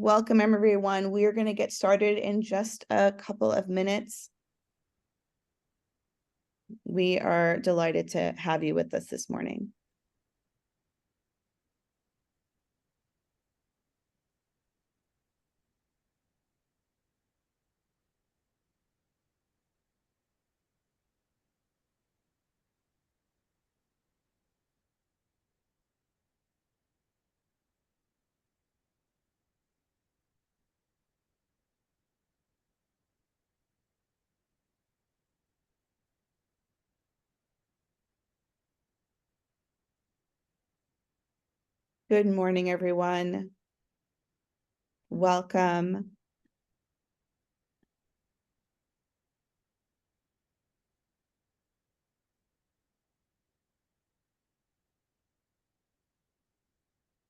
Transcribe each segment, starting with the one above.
Welcome, everyone. We are going to get started in just a couple of minutes. We are delighted to have you with us this morning. Good morning, everyone. Welcome.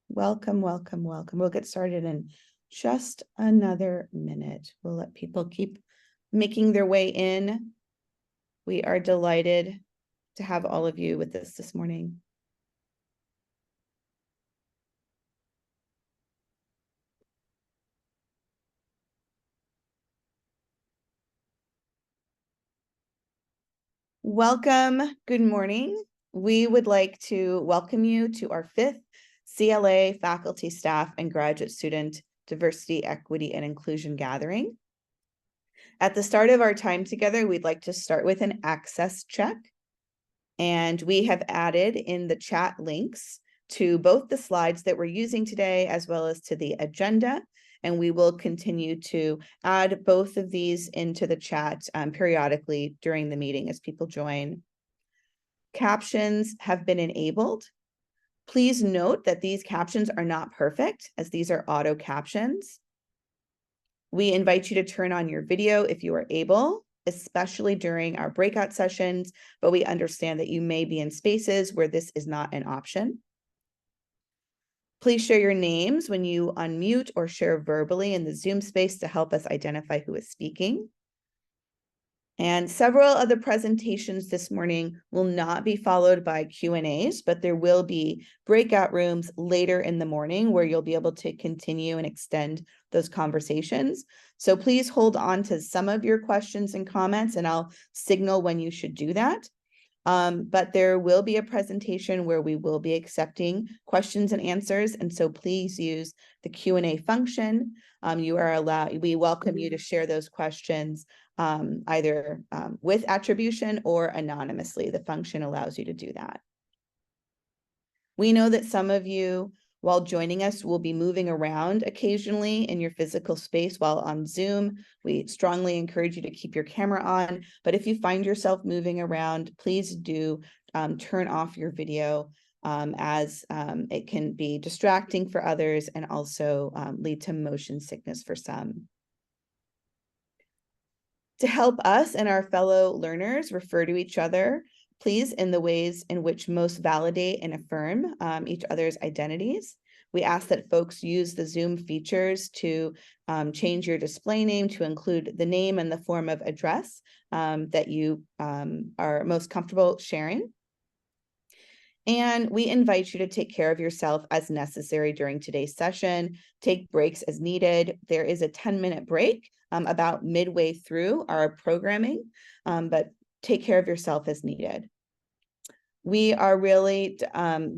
Welcome, welcome, welcome. We'll get started in just another minute. We'll let people keep making their way in. We are delighted to have all of you with us this morning. Welcome. Good morning. We would like to welcome you to our 5th CLA faculty, staff, and graduate student diversity, equity, and inclusion gathering. At the start of our time together, we'd like to start with an access check. And we have added in the chat links to both the slides that we're using today, as well as to the agenda. And we will continue to add both of these into the chat periodically during the meeting as people join. Captions have been enabled. Please note that these captions are not perfect, as these are auto captions. We invite you to turn on your video if you are able, especially during our breakout sessions, but we understand that you may be in spaces where this is not an option. Please share your names when you unmute or share verbally in the Zoom space to help us identify who is speaking. And several of the presentations this morning will not be followed by Q&As, but there will be breakout rooms later in the morning where you'll be able to continue and extend those conversations. So please hold on to some of your questions and comments, and I'll signal when you should do that. But there will be a presentation where we will be accepting questions and answers, and so please use the Q&A function. We welcome you to share those questions either with attribution or anonymously. The function allows you to do that. We know that some of you, while joining us, will be moving around occasionally in your physical space while on Zoom. We strongly encourage you to keep your camera on, but if you find yourself moving around, please do turn off your video as it can be distracting for others and also lead to motion sickness for some. To help us and our fellow learners refer to each other, please, in the ways in which most validate and affirm each other's identities. We ask that folks use the Zoom features to change your display name to include the name and the form of address that you are most comfortable sharing. And we invite you to take care of yourself as necessary during today's session. Take breaks as needed. There is a 10-minute break about midway through our programming, but take care of yourself as needed. We are really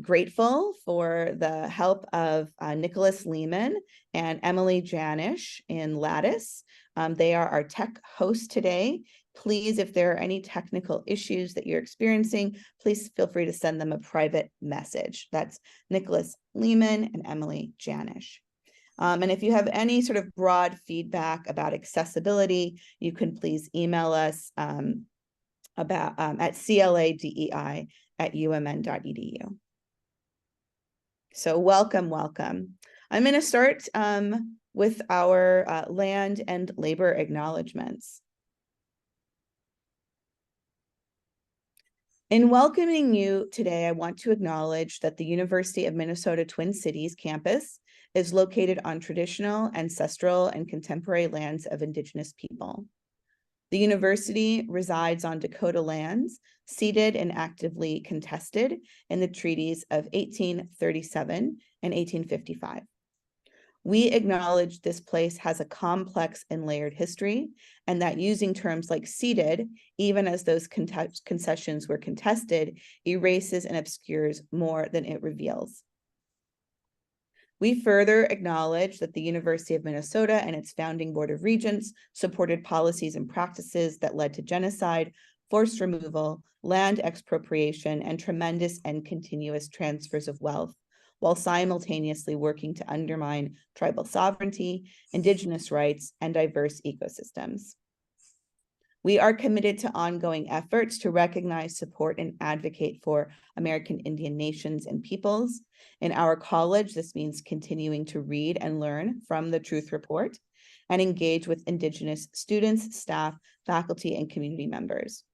grateful for the help of Nicholas Lehman and Emily Janish in Lattice. They are our tech hosts today. Please, if there are any technical issues that you're experiencing, please feel free to send them a private message. That's Nicholas Lehman and Emily Janish. And if you have any sort of broad feedback about accessibility, you can please email us at cladei@umn.edu. So welcome, welcome. I'm going to start with our land and labor acknowledgements. In welcoming you today, I want to acknowledge that the University of Minnesota Twin Cities campus is located on traditional, ancestral, and contemporary lands of Indigenous people. The university resides on Dakota lands, ceded and actively contested in the treaties of 1837 and 1855. We acknowledge this place has a complex and layered history, and that using terms like ceded, even as those concessions were contested, erases and obscures more than it reveals. We further acknowledge that the University of Minnesota and its founding Board of Regents supported policies and practices that led to genocide, forced removal, land expropriation, and tremendous and continuous transfers of wealth, while simultaneously working to undermine tribal sovereignty, Indigenous rights, and diverse ecosystems. We are committed to ongoing efforts to recognize, support, and advocate for American Indian nations and peoples. In our college, this means continuing to read and learn from the Truth Report and engage with Indigenous students, staff, faculty, and community members.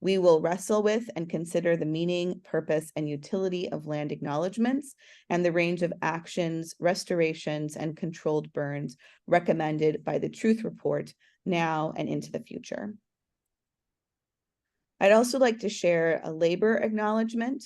We will wrestle with and consider the meaning, purpose, and utility of land acknowledgements and the range of actions, restorations, and controlled burns recommended by the Truth Report now and into the future. I'd also like to share a labor acknowledgement.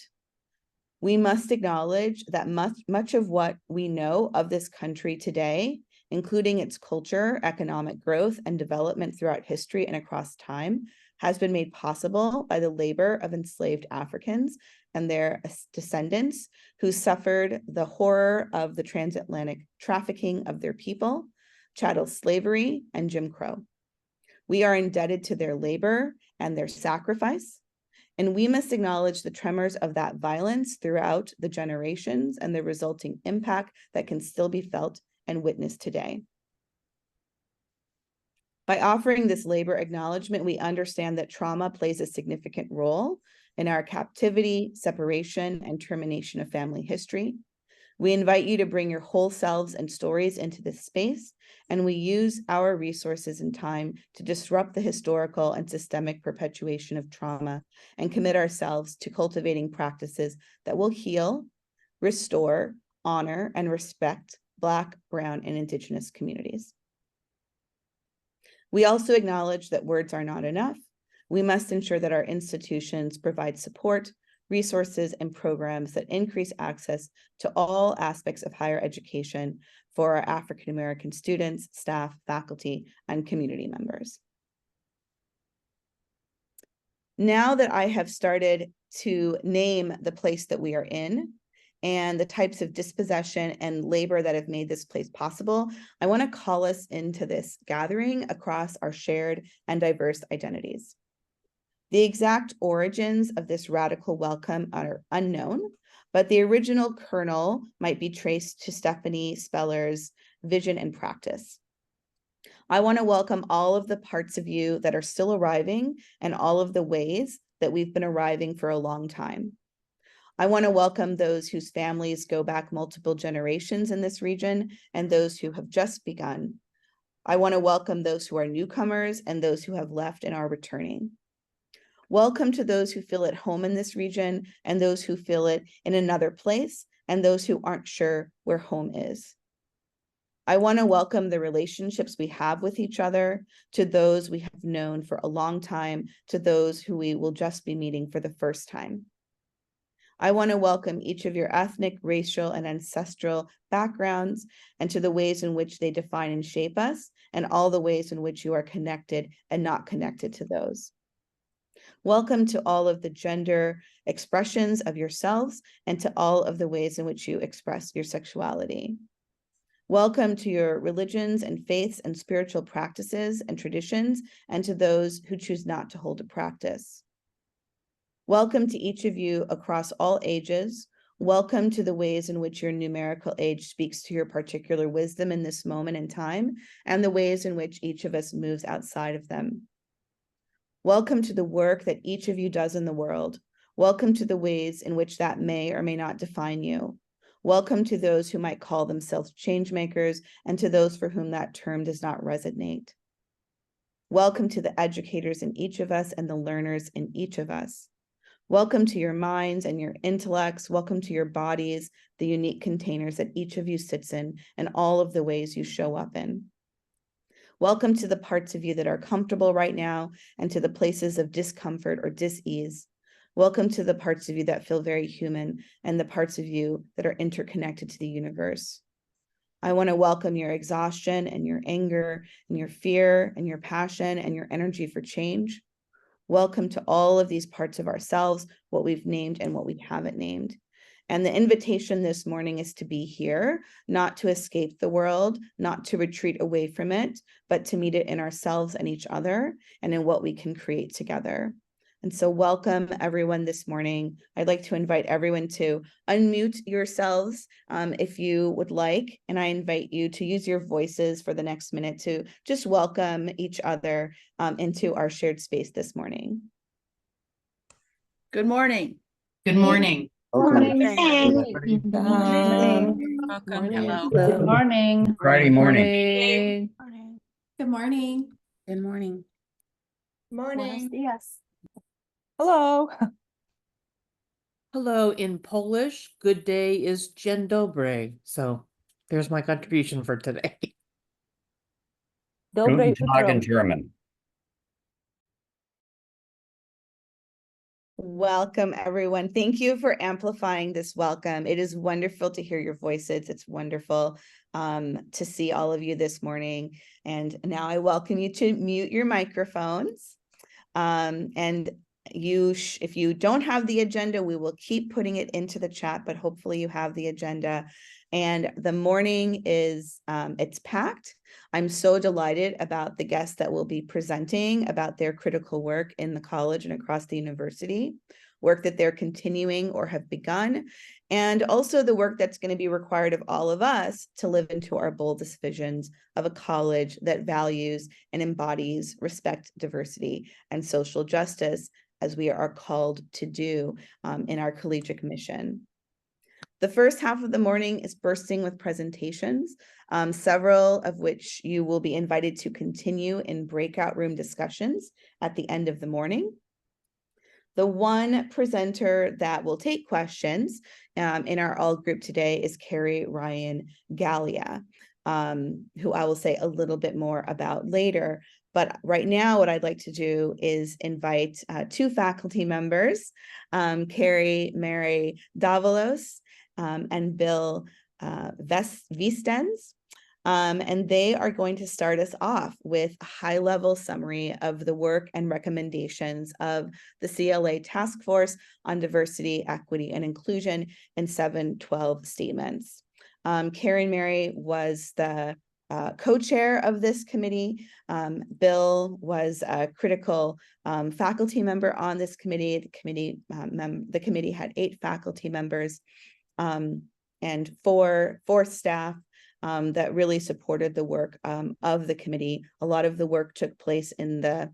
We must acknowledge that much of what we know of this country today, including its culture, economic growth, and development throughout history and across time, has been made possible by the labor of enslaved Africans and their descendants who suffered the horror of the transatlantic trafficking of their people, chattel slavery, and Jim Crow. We are indebted to their labor and their sacrifice, and we must acknowledge the tremors of that violence throughout the generations and the resulting impact that can still be felt and witnessed today. By offering this labor acknowledgement, we understand that trauma plays a significant role in our captivity, separation, and termination of family history. We invite you to bring your whole selves and stories into this space, and we use our resources and time to disrupt the historical and systemic perpetuation of trauma and commit ourselves to cultivating practices that will heal, restore, honor, and respect Black, Brown, and Indigenous communities. We also acknowledge that words are not enough. We must ensure that our institutions provide support, resources, and programs that increase access to all aspects of higher education for our African American students, staff, faculty, and community members. Now that I have started to name the place that we are in and the types of dispossession and labor that have made this place possible, I want to call us into this gathering across our shared and diverse identities. The exact origins of this radical welcome are unknown, but the original kernel might be traced to Stephanie Speller's vision and practice. I want to welcome all of the parts of you that are still arriving and all of the ways that we've been arriving for a long time. I want to welcome those whose families go back multiple generations in this region and those who have just begun. I want to welcome those who are newcomers and those who have left and are returning. Welcome to those who feel at home in this region and those who feel it in another place and those who aren't sure where home is. I want to welcome the relationships we have with each other, to those we have known for a long time, to those who we will just be meeting for the first time. I want to welcome each of your ethnic, racial, and ancestral backgrounds and to the ways in which they define and shape us, and all the ways in which you are connected and not connected to those. Welcome to all of the gender expressions of yourselves and to all of the ways in which you express your sexuality. Welcome to your religions and faiths and spiritual practices and traditions, and to those who choose not to hold a practice. Welcome to each of you across all ages. Welcome to the ways in which your numerical age speaks to your particular wisdom in this moment in time, and the ways in which each of us moves outside of them. Welcome to the work that each of you does in the world. Welcome to the ways in which that may or may not define you. Welcome to those who might call themselves change makers and to those for whom that term does not resonate. Welcome to the educators in each of us and the learners in each of us. Welcome to your minds and your intellects. Welcome to your bodies, the unique containers that each of you sits in, and all of the ways you show up in. Welcome to the parts of you that are comfortable right now and to the places of discomfort or dis-ease. Welcome to the parts of you that feel very human and the parts of you that are interconnected to the universe. I want to welcome your exhaustion and your anger and your fear and your passion and your energy for change. Welcome to all of these parts of ourselves, what we've named and what we haven't named. And the invitation this morning is to be here, not to escape the world, not to retreat away from it, but to meet it in ourselves and each other and in what we can create together. And so welcome everyone this morning. I'd like to invite everyone to unmute yourselves if you would like, and I invite you to use your voices for the next minute to just welcome each other into our shared space this morning. Good morning. Good morning. Good morning. Good morning. Hello. Good morning. Friday morning. Good morning. Good morning. Morning. Yes. Hello. Hello, in Polish, good day is dzień dobry. So there's my contribution for today. Dobre Guten Tag in jutro. German. Welcome, everyone. Thank you for amplifying this welcome. It is wonderful to hear your voices. It's wonderful to see all of you this morning. And now I welcome you to mute your microphones. And if you don't have the agenda, we will keep putting it into the chat, but hopefully you have the agenda. And the morning is, it's packed. I'm so delighted about the guests that will be presenting about their critical work in the college and across the university, work that they're continuing or have begun, and also the work that's going to be required of all of us to live into our boldest visions of a college that values and embodies respect, diversity, and social justice, as we are called to do in our collegiate mission. The first half of the morning is bursting with presentations, several of which you will be invited to continue in breakout room discussions at the end of the morning. The one presenter that will take questions in our all group today is Carrie Ryan Gallia, who I will say a little bit more about later. But right now, what I'd like to do is invite two faculty members, Carrie Mary Davalos and Bill Vistens. And they are going to start us off with a high-level summary of the work and recommendations of the CLA Task Force on Diversity, Equity, and Inclusion in 712 statements. Karen Mary was the co-chair of this committee. Bill was a critical faculty member on this committee. The committee had 8 faculty members and four staff that really supported the work of the committee. A lot of the work took place in the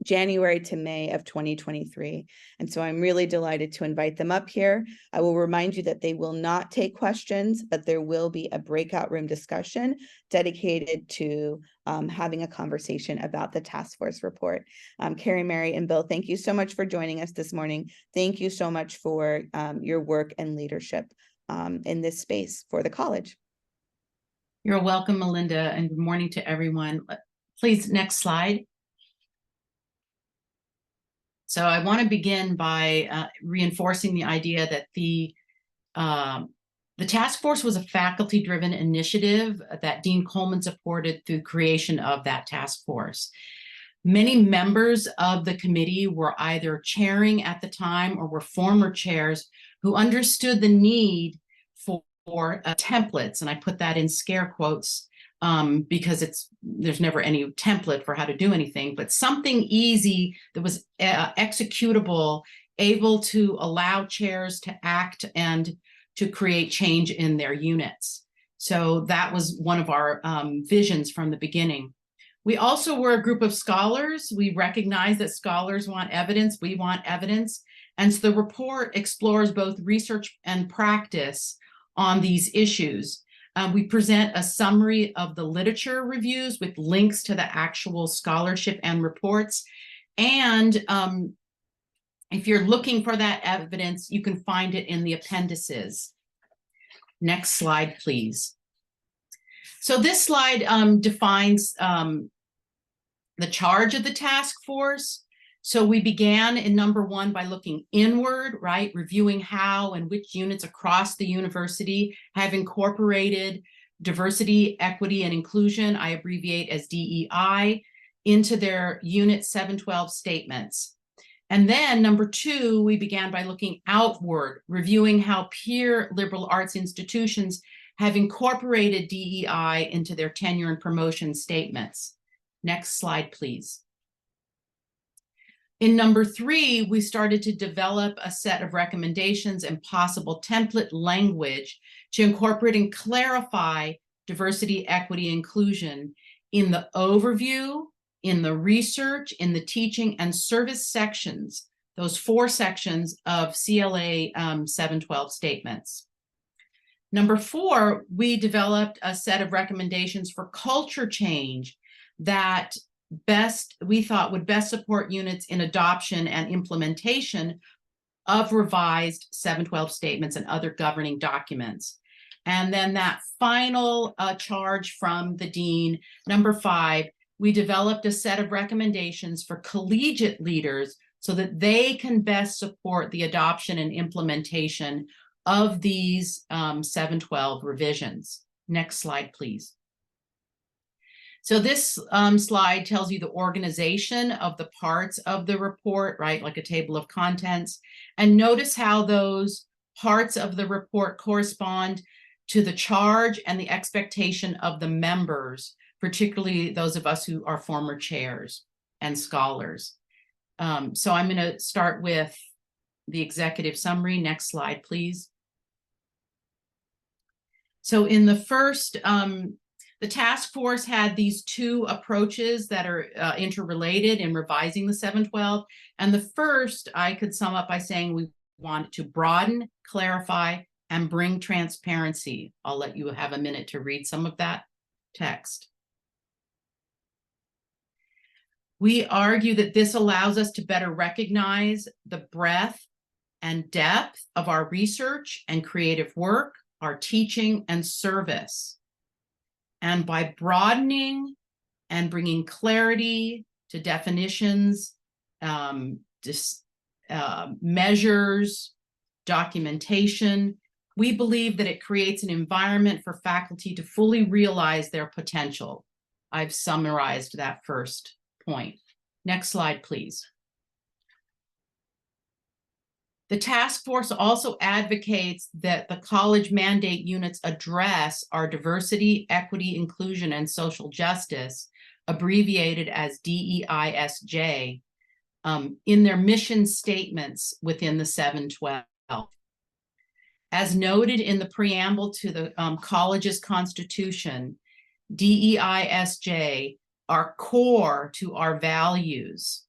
January to May of 2023. And so I'm really delighted to invite them up here. I will remind you that they will not take questions, but there will be a breakout room discussion dedicated to having a conversation about the task force report. Carrie, Mary, and Bill, thank you so much for joining us this morning. Thank you so much for your work and leadership in this space for the college. You're welcome, Melinda, and good morning to everyone. Please, next slide. So I want to begin by reinforcing the idea that the task force was a faculty-driven initiative that Dean Coleman supported through creation of that task force. Many members of the committee were either chairing at the time or were former chairs who understood the need for templates, and I put that in scare quotes because there's never any template for how to do anything, but something easy that was executable, able to allow chairs to act and to create change in their units. So that was one of our visions from the beginning. We also were a group of scholars. We recognize that scholars want evidence, we want evidence. And so the report explores both research and practice on these issues. We present a summary of the literature reviews with links to the actual scholarship and reports. And if you're looking for that evidence, you can find it in the appendices. Next slide, please. So this slide defines the charge of the task force. So we began in number 1 by looking inward, right? Reviewing how and which units across the university have incorporated diversity, equity, and inclusion, I abbreviate as DEI, into their Unit 712 statements. And then number 2, we began by looking outward, reviewing how peer liberal arts institutions have incorporated DEI into their tenure and promotion statements. Next slide, please. In number 3, we started to develop a set of recommendations and possible template language to incorporate and clarify diversity, equity, inclusion in the overview, in the research, in the teaching and service sections, those 4 sections of CLA 712 statements. Number 4, we developed a set of recommendations for culture change that we thought would best support units in adoption and implementation of revised 712 statements and other governing documents. And then that final charge from the dean, number 5, we developed a set of recommendations for collegiate leaders so that they can best support the adoption and implementation of these 712 revisions. Next slide, please. So this slide tells you the organization of the parts of the report, right? Like a table of contents. And notice how those parts of the report correspond to the charge and the expectation of the members, particularly those of us who are former chairs and scholars. So I'm going to start with the executive summary. Next slide, please. So in the first, the task force had these 2 approaches that are interrelated in revising the 712. And the first I could sum up by saying we want to broaden, clarify, and bring transparency. I'll let you have a minute to read some of that text. We argue that this allows us to better recognize the breadth and depth of our research and creative work, our teaching and service. And by broadening and bringing clarity to definitions, measures, documentation, we believe that it creates an environment for faculty to fully realize their potential. I've summarized that first point. Next slide, please. The task force also advocates that the college mandate units address our diversity, equity, inclusion, and social justice, abbreviated as DEISJ, in their mission statements within the 712. As noted in the preamble to the college's constitution, DEISJ are core to our values.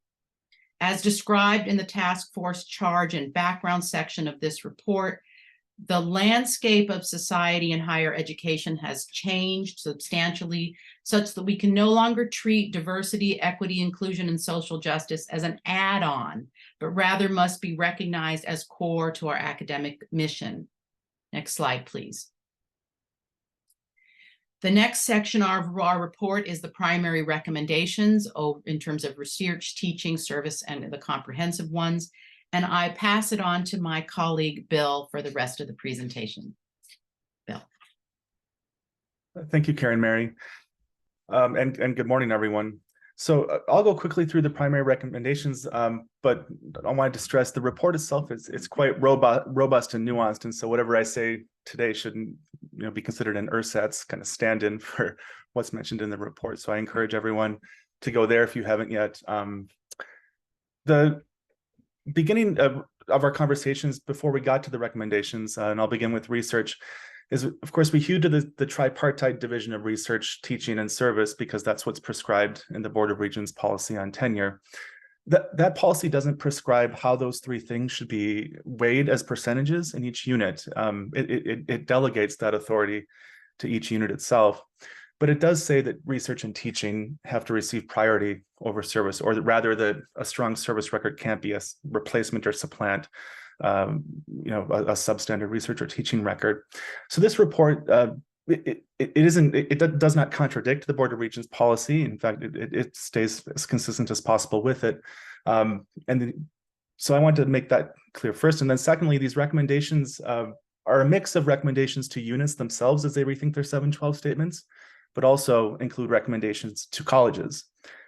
As described in the task force charge and background section of this report, the landscape of society and higher education has changed substantially such that we can no longer treat diversity, equity, inclusion, and social justice as an add-on, but rather must be recognized as core to our academic mission. Next slide, please. The next section of our report is the primary recommendations in terms of research, teaching, service, and the comprehensive ones. And I pass it on to my colleague, Bill, for the rest of the presentation. Bill. Thank you, Karen Mary. And good morning, everyone. So I'll go quickly through the primary recommendations, but I wanted to stress the report itself is quite robust and nuanced. And so whatever I say today shouldn't be considered an ersatz kind of stand-in for what's mentioned in the report. So I encourage everyone to go there if you haven't yet. The beginning of our conversations before we got to the recommendations, and I'll begin with research, is of course we hew to the tripartite division of research, teaching, and service because that's what's prescribed in the Board of Regents policy on tenure. That policy doesn't prescribe how those 3 things should be weighed as percentages in each unit. It delegates that authority to each unit itself, but it does say that research and teaching have to receive priority over service, or rather that a strong service record can't be a replacement or supplant a substandard research or teaching record. So this report, it does not contradict the Board of Regents policy. In fact, it stays as consistent as possible with it. So I want to make that clear first. And then secondly, these recommendations are a mix of recommendations to units themselves as they rethink their 712 statements, but also include recommendations to colleges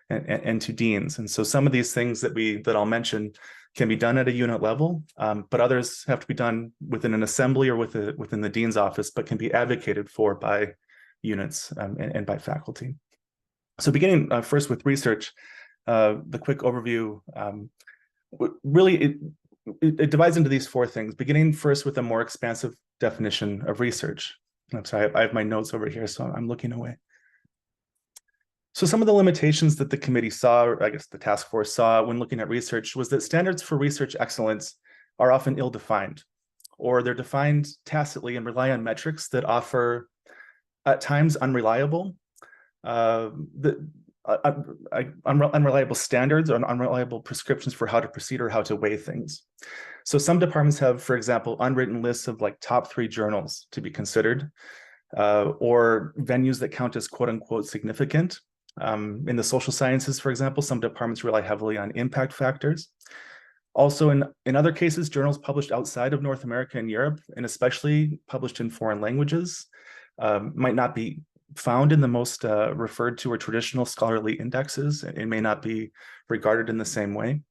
and to deans. And so some of these things that I'll mention can be done at a unit level, but others have to be done within an assembly or within the dean's office, but can be advocated for by units and by faculty. So beginning first with research, the quick overview, really it divides into these four things, beginning first with a more expansive definition of research. I'm sorry, I have my notes over here, so I'm looking away. So some of the limitations that the committee saw, or I guess the task force saw when looking at research, was that standards for research excellence are often ill-defined, or they're defined tacitly and rely on metrics that offer, at times, unreliable standards or unreliable prescriptions for how to proceed or how to weigh things. So some departments have, for example, unwritten lists of like top 3 journals to be considered, or venues that count as quote unquote significant. In the social sciences, for example, some departments rely heavily on impact factors. Also, in other cases, journals published outside of North America and Europe, and especially published in foreign languages, might not be found in the most referred to or traditional scholarly indexes. It may not be regarded in the same way.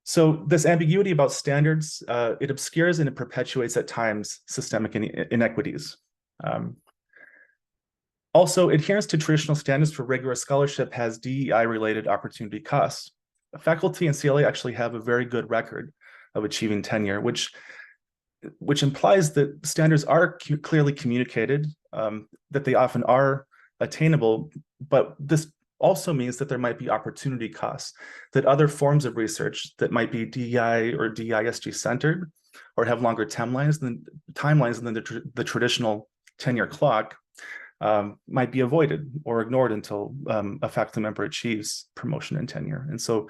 So this ambiguity about standards, it obscures and it perpetuates at times systemic inequities. Also, adherence to traditional standards for rigorous scholarship has DEI-related opportunity costs. Faculty and CLA actually have a very good record of achieving tenure, which implies that standards are clearly communicated, that they often are attainable, but this also means that there might be opportunity costs, that other forms of research that might be DEI or DISG centered or have longer timelines than the traditional tenure clock might be avoided or ignored until a faculty member achieves promotion and tenure. And so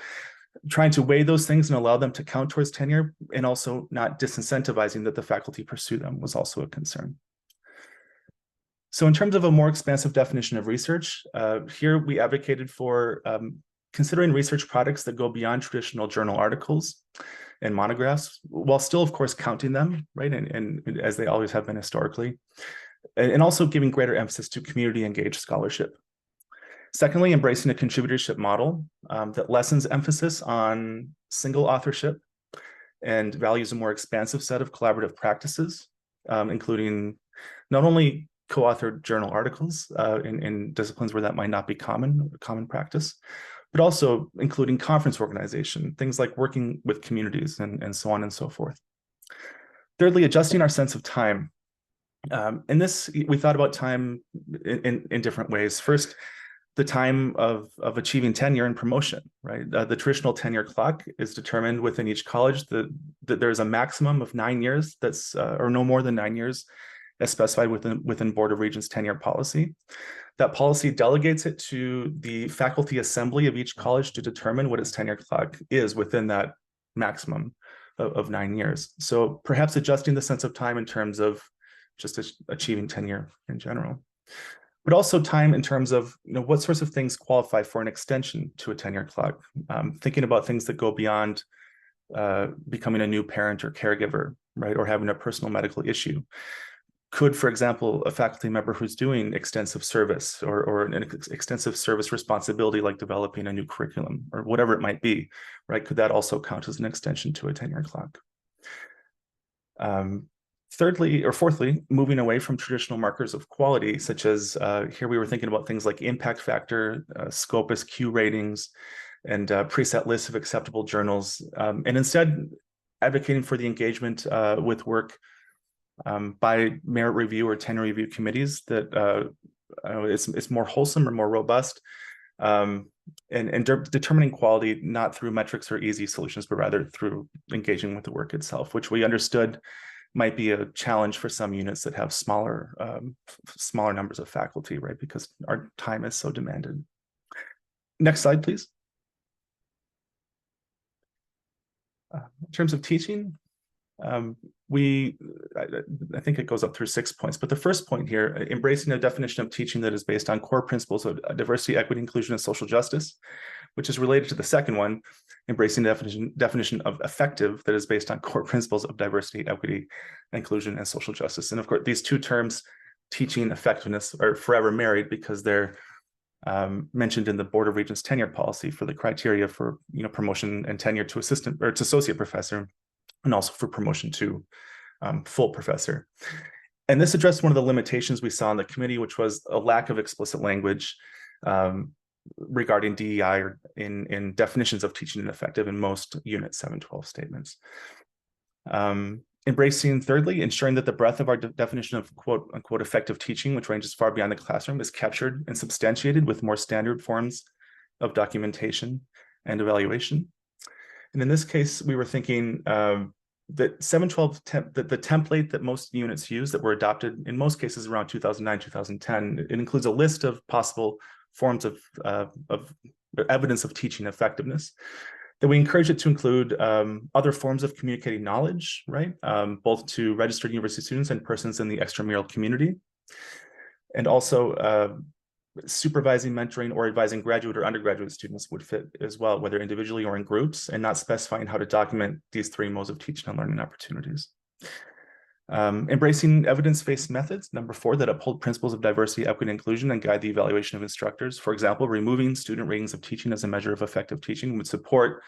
trying to weigh those things and allow them to count towards tenure and also not disincentivizing that the faculty pursue them was also a concern. So in terms of a more expansive definition of research, here we advocated for considering research products that go beyond traditional journal articles and monographs, while still, of course, counting them, right, and as they always have been historically, and also giving greater emphasis to community-engaged scholarship. Secondly, embracing a contributorship model that lessens emphasis on single authorship and values a more expansive set of collaborative practices, including not only co-authored journal articles in disciplines where that might not be common practice, but also including conference organization, things like working with communities and so on and so forth. Thirdly, adjusting our sense of time. In this, we thought about time in different ways. First, the time of achieving tenure and promotion, right? The traditional tenure clock is determined within each college that there's a maximum of 9 years that's, or no more than 9 years as specified within Board of Regents tenure policy. That policy delegates it to the faculty assembly of each college to determine what its tenure clock is within that maximum of 9 years. So perhaps adjusting the sense of time in terms of just achieving tenure in general, but also time in terms of what sorts of things qualify for an extension to a tenure clock. Thinking about things that go beyond becoming a new parent or caregiver, right, or having a personal medical issue. Could, for example, a faculty member who's doing extensive service or an extensive service responsibility like developing a new curriculum or whatever it might be, right? Could that also count as an extension to a tenure clock? Thirdly, or fourthly, moving away from traditional markers of quality, such as here we were thinking about things like impact factor, Scopus Q ratings, and preset lists of acceptable journals, and instead advocating for the engagement with work by merit review or tenure review committees that it's more wholesome or more robust, and determining quality not through metrics or easy solutions, but rather through engaging with the work itself, which we understood might be a challenge for some units that have smaller numbers of faculty, right? Because our time is so demanded. Next slide, please. In terms of teaching, I think it goes up through 6 points, but the first point here, embracing a definition of teaching that is based on core principles of diversity, equity, inclusion, and social justice, which is related to the second one, embracing the definition of effective that is based on core principles of diversity, equity, inclusion, and social justice. And of course, these two terms, teaching effectiveness, are forever married because they're mentioned in the Board of Regents tenure policy for the criteria for promotion and tenure to assistant or to associate professor, and also for promotion to full professor. And this addressed one of the limitations we saw in the committee, which was a lack of explicit language regarding DEI or in definitions of teaching and effective in most Unit 712 statements. Embracing, thirdly, ensuring that the breadth of our definition of quote unquote effective teaching, which ranges far beyond the classroom, is captured and substantiated with more standard forms of documentation and evaluation. And in this case, we were thinking that 712, the template that most units use that were adopted in most cases around 2009, 2010, it includes a list of possible forms of evidence of teaching effectiveness, that we encourage it to include other forms of communicating knowledge, right? Both to registered university students and persons in the extramural community. And also supervising, mentoring, or advising graduate or undergraduate students would fit as well, whether individually or in groups, and not specifying how to document these three modes of teaching and learning opportunities. Embracing evidence-based methods, number 4, that uphold principles of diversity, equity, and inclusion and guide the evaluation of instructors. For example, removing student ratings of teaching as a measure of effective teaching would support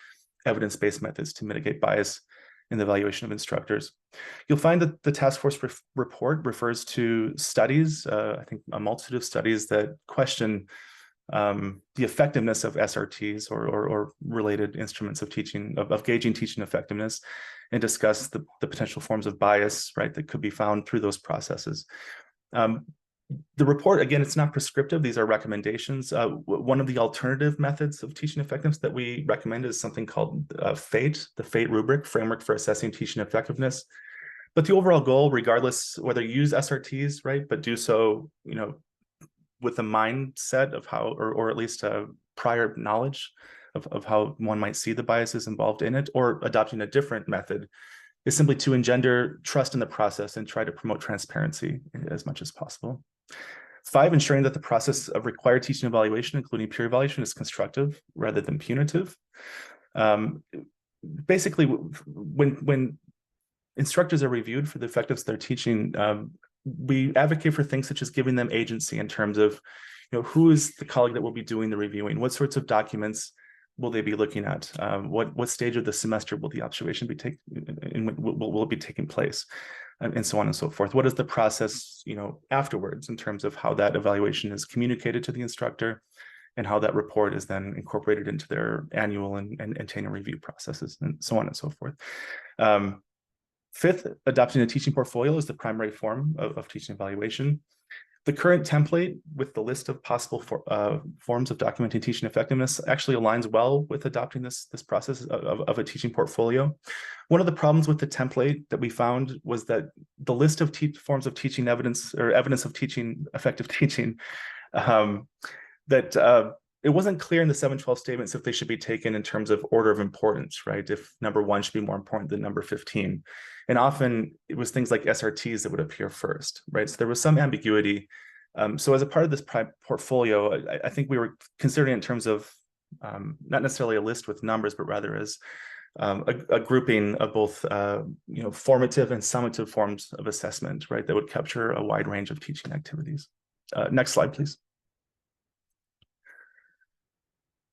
evidence-based methods to mitigate bias in the evaluation of instructors. You'll find that the task force report refers to studies, I think a multitude of studies that question the effectiveness of SRTs or related instruments of teaching, of gauging teaching effectiveness, and discuss the potential forms of bias, right, that could be found through those processes. The report, again, it's not prescriptive. These are recommendations. One of the alternative methods of teaching effectiveness that we recommend is something called FATE, the FATE rubric, Framework for Assessing Teaching Effectiveness. But the overall goal, regardless whether you use SRTs, right, but do so, with a mindset of how, or at least prior knowledge of how one might see the biases involved in it, or adopting a different method, is simply to engender trust in the process and try to promote transparency as much as possible. 5, ensuring that the process of required teaching evaluation, including peer evaluation, is constructive rather than punitive. Basically, when instructors are reviewed for the effectiveness of their teaching, we advocate for things such as giving them agency in terms of, who is the colleague that will be doing the reviewing? What sorts of documents will they be looking at? What stage of the semester will the observation be will it be taking place? And so on and so forth. What is the process, afterwards in terms of how that evaluation is communicated to the instructor, and how that report is then incorporated into their annual and tenure review processes, and so on and so forth. 5th, adopting a teaching portfolio is the primary form of teaching evaluation. The current template with the list of possible forms of documenting teaching effectiveness actually aligns well with adopting this process of a teaching portfolio. One of the problems with the template that we found was that the list of forms of teaching evidence, or evidence of teaching, effective teaching, that it wasn't clear in the 712 statements if they should be taken in terms of order of importance, right? If number 1 should be more important than number 15. And often it was things like SRTs that would appear first, right? So there was some ambiguity. So as a part of this portfolio, I think we were considering in terms of not necessarily a list with numbers, but rather as a grouping of both formative and summative forms of assessment, right? That would capture a wide range of teaching activities. Next slide, please.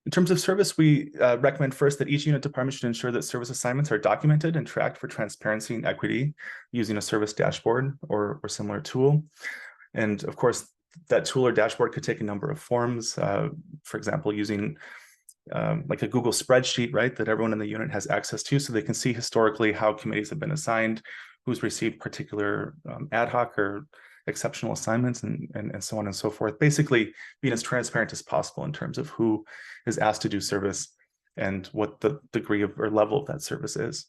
In terms of service, we recommend first that each unit department should ensure that service assignments are documented and tracked for transparency and equity using a service dashboard or similar tool. And of course, that tool or dashboard could take a number of forms. For example, using like a Google spreadsheet, right, that everyone in the unit has access to, so they can see historically how committees have been assigned, who's received particular ad hoc or exceptional assignments, and so on and so forth. Basically, being as transparent as possible in terms of who is asked to do service and what the degree of or level of that service is.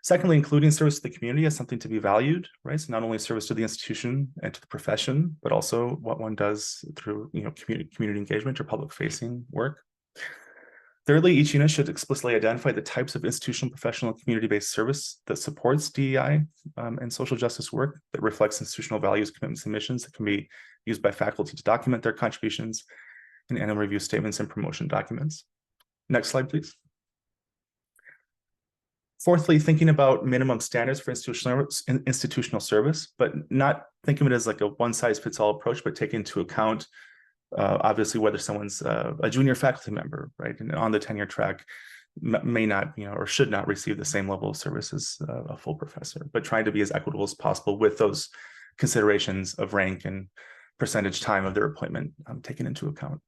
Secondly, including service to the community as something to be valued, right? So not only service to the institution and to the profession, but also what one does through community engagement or public-facing work. Thirdly, each unit should explicitly identify the types of institutional, professional, and community-based service that supports DEI and social justice work that reflects institutional values, commitments, and missions that can be used by faculty to document their contributions in annual review statements and promotion documents. Next slide, please. Fourthly, thinking about minimum standards for institutional service, but not think of it as like a one-size-fits-all approach, but take into account obviously whether someone's a junior faculty member, right, and on the tenure track may not, or should not receive the same level of service as a full professor, but trying to be as equitable as possible with those considerations of rank and percentage time of their appointment taken into account.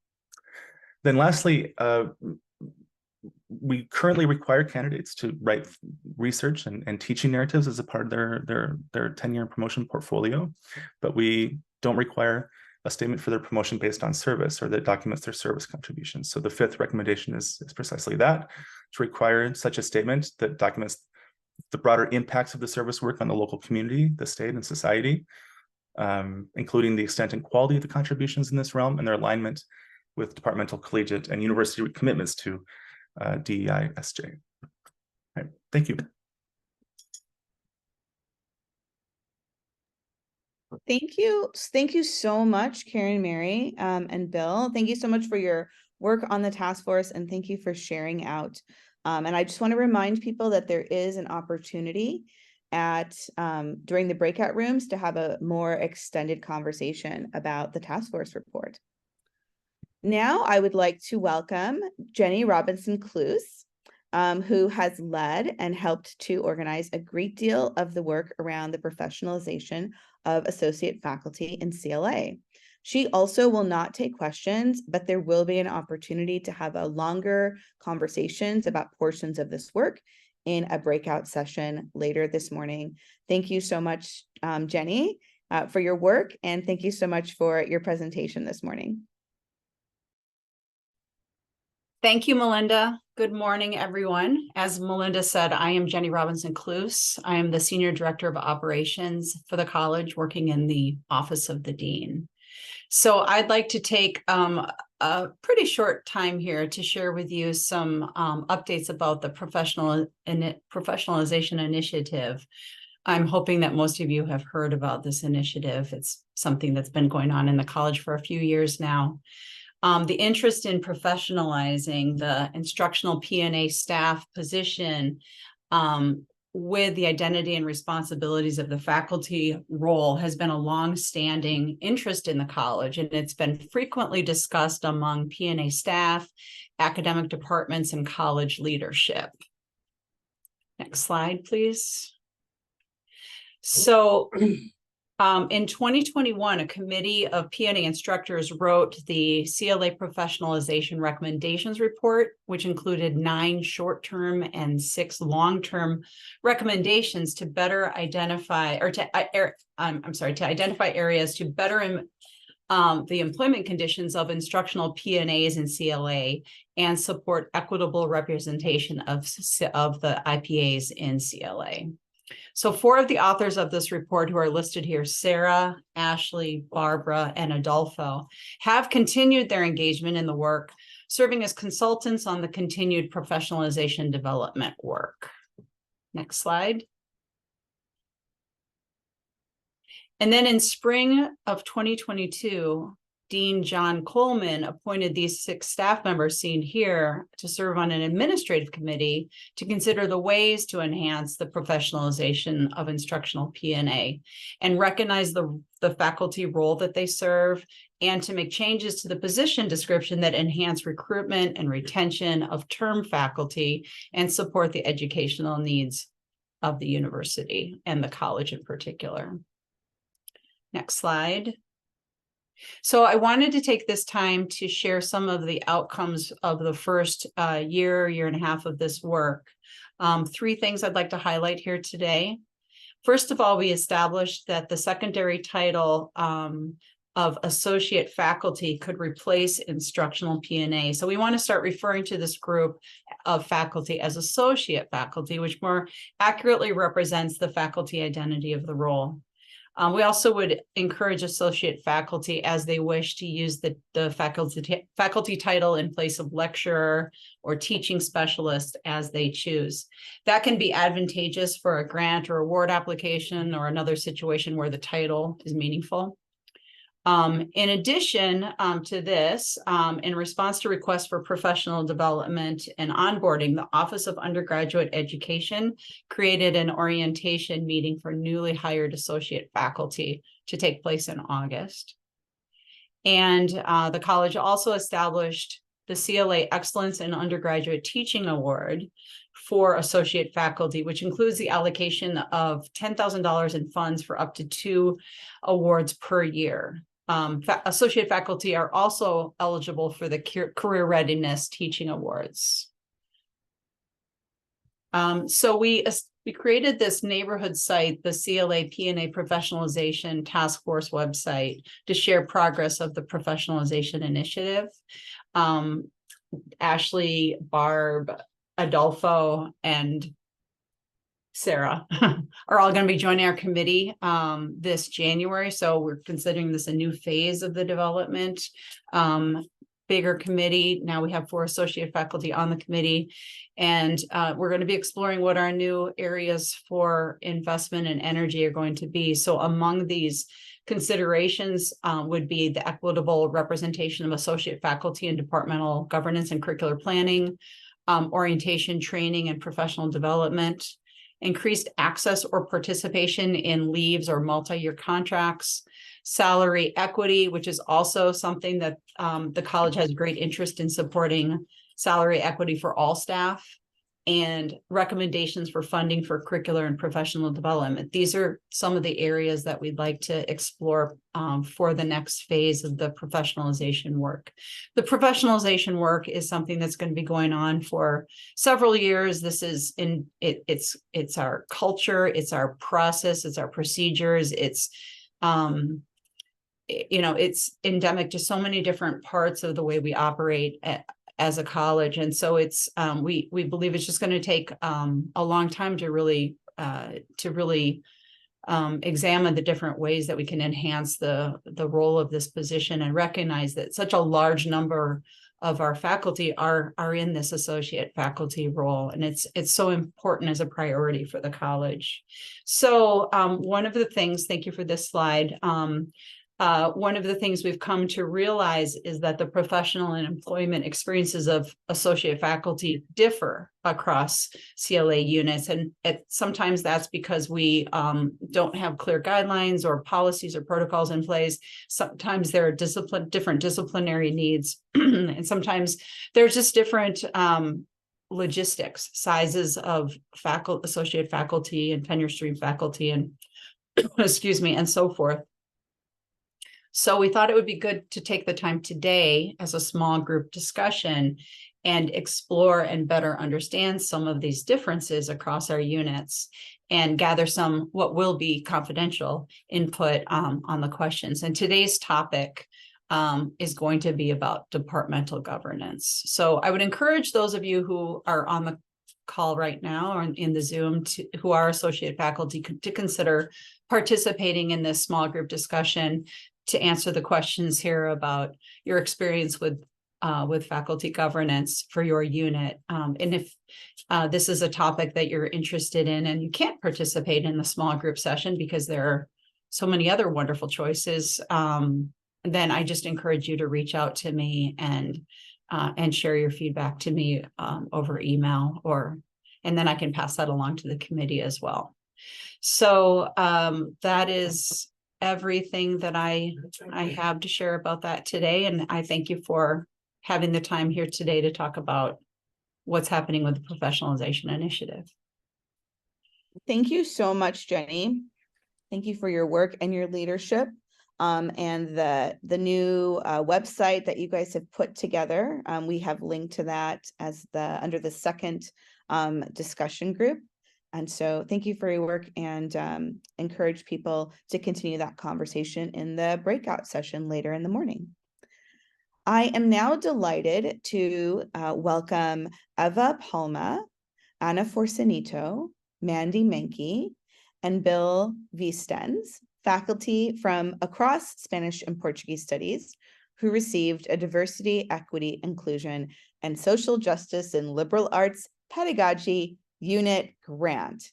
Then lastly, we currently require candidates to write research and teaching narratives as a part of their tenure and promotion portfolio, but we don't require a statement for their promotion based on service or that documents their service contributions. So the fifth recommendation is precisely that, to require such a statement that documents the broader impacts of the service work on the local community, the state, and society, including the extent and quality of the contributions in this realm and their alignment with departmental, collegiate, and university commitments to DEI SJ. All right, thank you. Thank you. Thank you so much, Karen, Mary, and Bill. Thank you so much for your work on the task force, and thank you for sharing out. And I just want to remind people that there is an opportunity during the breakout rooms to have a more extended conversation about the task force report. Now I would like to welcome Jenny Robinson-Cluse, who has led and helped to organize a great deal of the work around the professionalization of associate faculty in CLA. She also will not take questions, but there will be an opportunity to have a longer conversations about portions of this work in a breakout session later this morning. Thank you so much, Jenny, for your work, and thank you so much for your presentation this morning. Thank you, Melinda. Good morning, everyone. As Melinda said, I am Jenny Robinson-Cluse. I am the Senior Director of Operations for the college, working in the Office of the Dean. So I'd like to take a pretty short time here to share with you some updates about the professionalization initiative. I'm hoping that most of you have heard about this initiative. It's something that's been going on in the college for a few years now. The interest in professionalizing the instructional P&A staff position with the identity and responsibilities of the faculty role has been a long-standing interest in the college, and it's been frequently discussed among P&A staff, academic departments, and college leadership. Next slide, please. So, in 2021, a committee of P&A instructors wrote the CLA professionalization recommendations report, which included 9 short-term and 6 long-term recommendations to better identify, or to identify areas to better the employment conditions of instructional P&As in CLA and support equitable representation of the IPAs in CLA. So 4 of the authors of this report, who are listed here, Sarah, Ashley, Barbara, and Adolfo, have continued their engagement in the work, serving as consultants on the continued professionalization development work. Next slide. And then in spring of 2022, Dean John Coleman appointed these 6 staff members seen here to serve on an administrative committee to consider the ways to enhance the professionalization of instructional P&A and recognize the faculty role that they serve, and to make changes to the position description that enhance recruitment and retention of term faculty and support the educational needs of the university and the college in particular. Next slide. So I wanted to take this time to share some of the outcomes of the first year and a half of this work. 3 things I'd like to highlight here today. First of all, we established that the secondary title of associate faculty could replace instructional P&A. So we want to start referring to this group of faculty as associate faculty, which more accurately represents the faculty identity of the role. We also would encourage associate faculty, as they wish, to use the faculty title in place of lecturer or teaching specialist as they choose. That can be advantageous for a grant or award application or another situation where the title is meaningful. In addition to this, in response to requests for professional development and onboarding, the Office of Undergraduate Education created an orientation meeting for newly hired associate faculty to take place in August. And the college also established the CLA Excellence in Undergraduate Teaching Award for associate faculty, which includes the allocation of $10,000 in funds for up to 2 awards per year. Associate faculty are also eligible for the Career Readiness Teaching Awards. So we created this neighborhood site, the CLA P&A Professionalization Task Force website, to share progress of the professionalization initiative. Ashley, Barb, Adolfo, and Sarah are all going to be joining our committee this January. So we're considering this a new phase of the development. Bigger committee. Now we have 4 associate faculty on the committee, and we're going to be exploring what our new areas for investment and energy are going to be. So among these considerations would be the equitable representation of associate faculty in departmental governance and curricular planning, orientation, training, and professional development, increased access or participation in leaves or multi-year contracts, salary equity, which is also something that the college has great interest in supporting salary equity for all staff, and recommendations for funding for curricular and professional development. These are some of the areas that we'd like to explore for the next phase of the professionalization work. The professionalization work is something that's going to be going on for several years. This is it's our culture, it's our process, it's our procedures, it's it's endemic to so many different parts of the way we operate as a college. And so it's we believe it's just going to take a long time to really examine the different ways that we can enhance the role of this position, and recognize that such a large number of our faculty are in this associate faculty role, and it's so important as a priority for the college. So one of the things, thank you for this slide. One of the things we've come to realize is that the professional and employment experiences of associate faculty differ across CLA units. And sometimes that's because we don't have clear guidelines or policies or protocols in place. Sometimes there are different disciplinary needs. And sometimes there's just different logistics, sizes of associate faculty and tenure stream faculty and excuse me, and so forth. So we thought it would be good to take the time today as a small group discussion and explore and better understand some of these differences across our units, and gather some what will be confidential input on the questions. And today's topic is going to be about departmental governance. So I would encourage those of you who are on the call right now or in the Zoom who are associate faculty to consider participating in this small group discussion, to answer the questions here about your experience with faculty governance for your unit. And if this is a topic that you're interested in and you can't participate in the small group session because there are so many other wonderful choices, then I just encourage you to reach out to me and share your feedback to me over email, and then I can pass that along to the committee as well. So that is everything that I have to share about that today. And I thank you for having the time here today to talk about what's happening with the professionalization initiative. Thank you so much, Jenny. Thank you for your work and your leadership, and the new website that you guys have put together. We have linked to that as under the second discussion group. And so thank you for your work, and encourage people to continue that conversation in the breakout session later in the morning. I am now delighted to welcome Eva Palma, Ana Forsanito, Mandy Menke, and Bill Vistens, faculty from across Spanish and Portuguese studies, who received a diversity, equity, inclusion, and social justice in liberal arts pedagogy unit grant.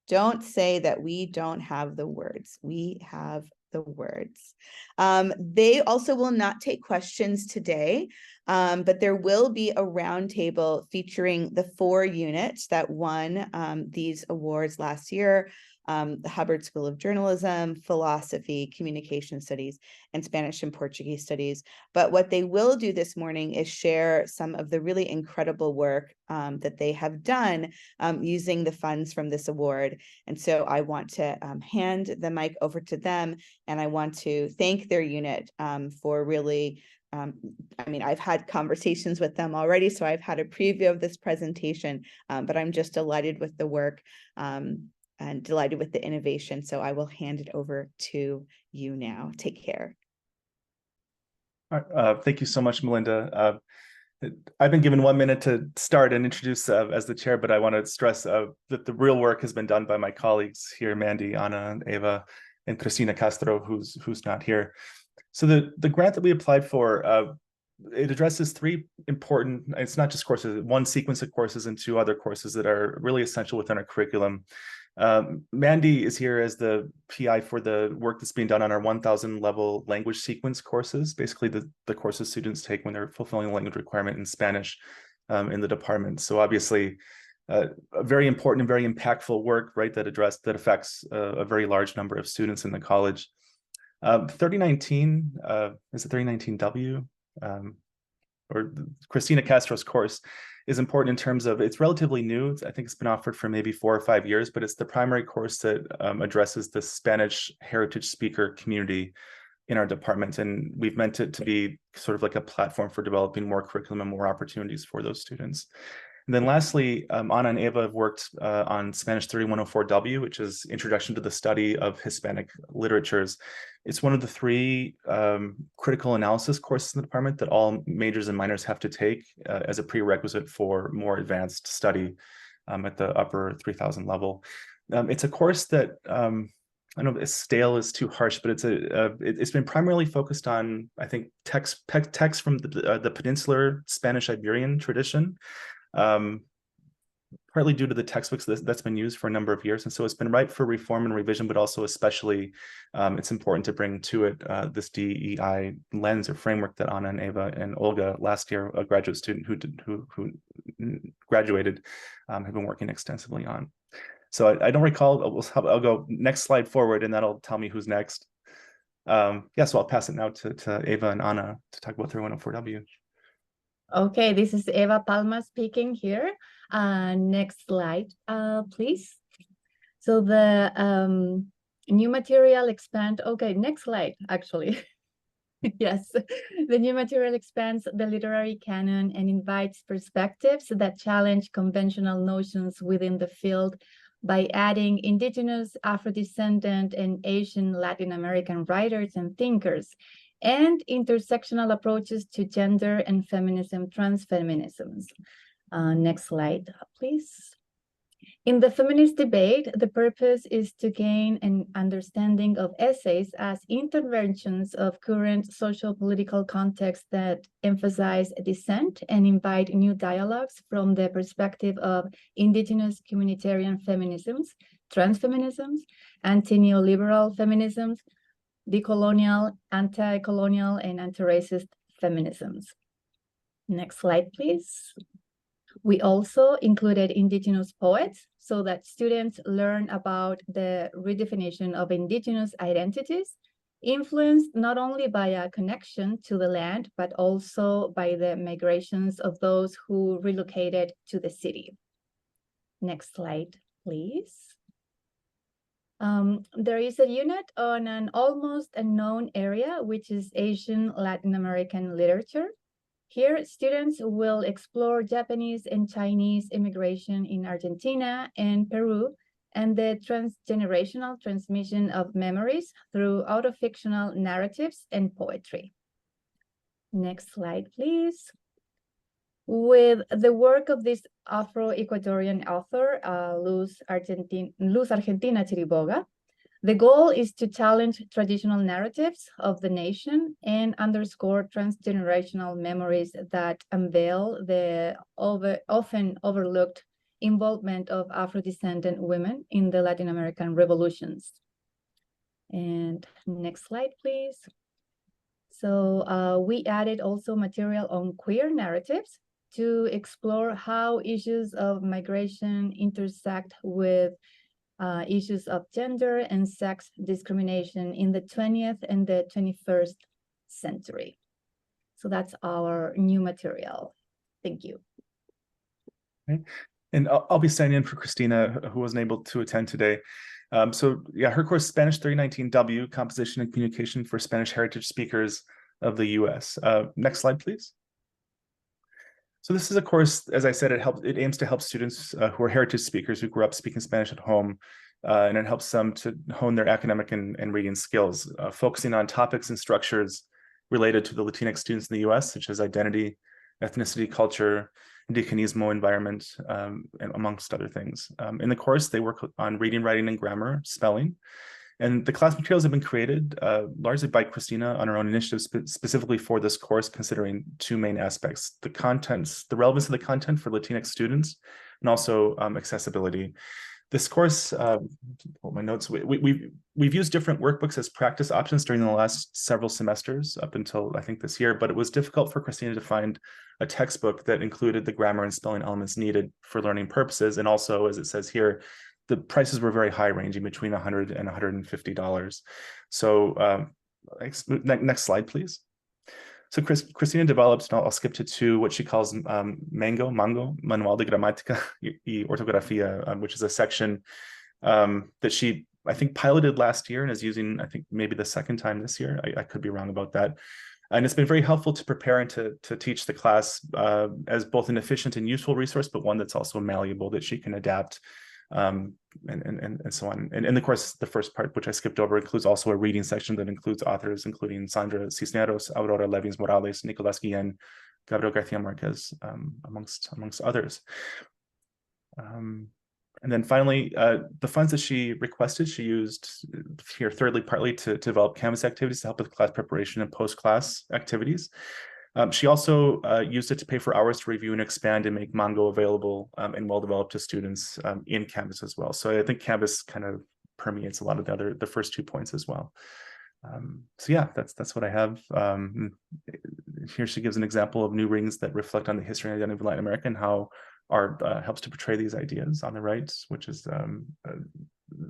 Don't say that we don't have the words. We have the words. They also will not take questions today, but there will be a roundtable featuring the 4 units that won these awards last year. The Hubbard School of Journalism, Philosophy, Communication Studies, and Spanish and Portuguese Studies. But what they will do this morning is share some of the really incredible work that they have done using the funds from this award. And so I want to hand the mic over to them, and I want to thank their unit for really I mean, I've had conversations with them already, so I've had a preview of this presentation, but I'm just delighted with the work and delighted with the innovation. So I will hand it over to you now. Take care. All right, thank you so much, Melinda. I've been given 1 minute to start and introduce as the chair, but I want to stress that the real work has been done by my colleagues here, Mandy, Ana, Eva, and Cristina Castro, who's not here. So the grant that we applied for, it addresses 3 important, it's not just courses, 1 sequence of courses and 2 other courses that are really essential within our curriculum. Mandy is here as the PI for the work that's being done on our 1000 level language sequence courses, basically the courses students take when they're fulfilling a language requirement in Spanish in the department. So obviously a very important and very impactful work, right, that affects a very large number of students in the college. 3019, is it 3019W? Or Cristina Castro's course is important in terms of it's relatively new. I think it's been offered for maybe 4 or 5 years, but it's the primary course that addresses the Spanish heritage speaker community in our department. And we've meant it to be sort of like a platform for developing more curriculum and more opportunities for those students. And then lastly, Ana and Eva have worked on Spanish 3104W, which is Introduction to the Study of Hispanic Literatures. It's one of the 3 critical analysis courses in the department that all majors and minors have to take as a prerequisite for more advanced study at the upper 3000 level. It's a course that I don't know if stale is too harsh, but it's been primarily focused on, I think, text from the peninsular Spanish Iberian tradition. Partly due to the textbooks that's been used for a number of years. And so it's been ripe for reform and revision, but also especially it's important to bring to it this DEI lens or framework that Ana and Eva and Olga, last year, a graduate student who graduated, have been working extensively on. So I don't recall, I'll go next slide forward and that'll tell me who's next. Yeah, so I'll pass it now to Eva and Ana to talk about 3104W. Okay, this is Eva Palma speaking here. Next slide, please. So the new material expand. Okay, next slide, actually. Yes, the new material expands the literary canon and invites perspectives that challenge conventional notions within the field by adding indigenous, Afro-descendant, and Asian Latin American writers and thinkers, and intersectional approaches to gender and feminism, transfeminisms. Next slide, please. In the feminist debate, the purpose is to gain an understanding of essays as interventions of current social political contexts that emphasize dissent and invite new dialogues from the perspective of indigenous communitarian feminisms, transfeminisms, anti-neoliberal feminisms, decolonial, anti-colonial, and anti-racist feminisms. Next slide, please. We also included indigenous poets so that students learn about the redefinition of indigenous identities, influenced not only by a connection to the land, but also by the migrations of those who relocated to the city. Next slide, please. There is a unit on an almost unknown area, which is Asian Latin American literature. Here, students will explore Japanese and Chinese immigration in Argentina and Peru, and the transgenerational transmission of memories through autofictional narratives and poetry. Next slide, please. With the work of this Afro-Ecuadorian author, Luz Argentina Chiriboga, the goal is to challenge traditional narratives of the nation and underscore transgenerational memories that unveil the often overlooked involvement of Afro-descendant women in the Latin American revolutions. And next slide, please. So we added also material on queer narratives to explore how issues of migration intersect with issues of gender and sex discrimination in the 20th and the 21st century. So that's our new material. Thank you. Okay. And I'll be standing in for Christina, who wasn't able to attend today. So yeah, her course, Spanish 319W, Composition and Communication for Spanish Heritage Speakers of the US. Next slide, please. So this is a course, as I said, it aims to help students who are heritage speakers who grew up speaking Spanish at home, and it helps them to hone their academic and reading skills, focusing on topics and structures related to the Latinx students in the US, such as identity, ethnicity, culture, indigenismo, environment, and amongst other things. In the course, they work on reading, writing, and grammar, spelling. And the class materials have been created largely by Christina on her own initiative, specifically for this course, considering two main aspects: the contents, the relevance of the content for Latinx students, and also accessibility. This course, pull my notes, we've used different workbooks as practice options during the last several semesters up until I think this year, but it was difficult for Christina to find a textbook that included the grammar and spelling elements needed for learning purposes. And also, as it says here, the prices were very high, ranging between $100 and $150. So next slide, please. So Christina developed, and I'll skip to two, what she calls Mango, Manual de Gramática y Ortografía, which is a section that she, I think, piloted last year and is using, I think, maybe the second time this year. I could be wrong about that. And it's been very helpful to prepare and to teach the class as both an efficient and useful resource, but one that's also malleable, that she can adapt and so on. And of course, the first part, which I skipped over, includes also a reading section that includes authors, including Sandra Cisneros, Aurora Levins Morales, Nicolás Guillén, Gabriel Garcia Marquez, amongst others. And then finally, the funds that she requested, she used here thirdly, partly to develop Canvas activities to help with class preparation and post-class activities. She also used it to pay for hours to review and expand and make Mongo available and well-developed to students in Canvas as well. So I think Canvas kind of permeates a lot of the first 2 points as well. So yeah, that's what I have. Here she gives an example of new rings that reflect on the history and identity of Latin America and how art helps to portray these ideas on the right, which is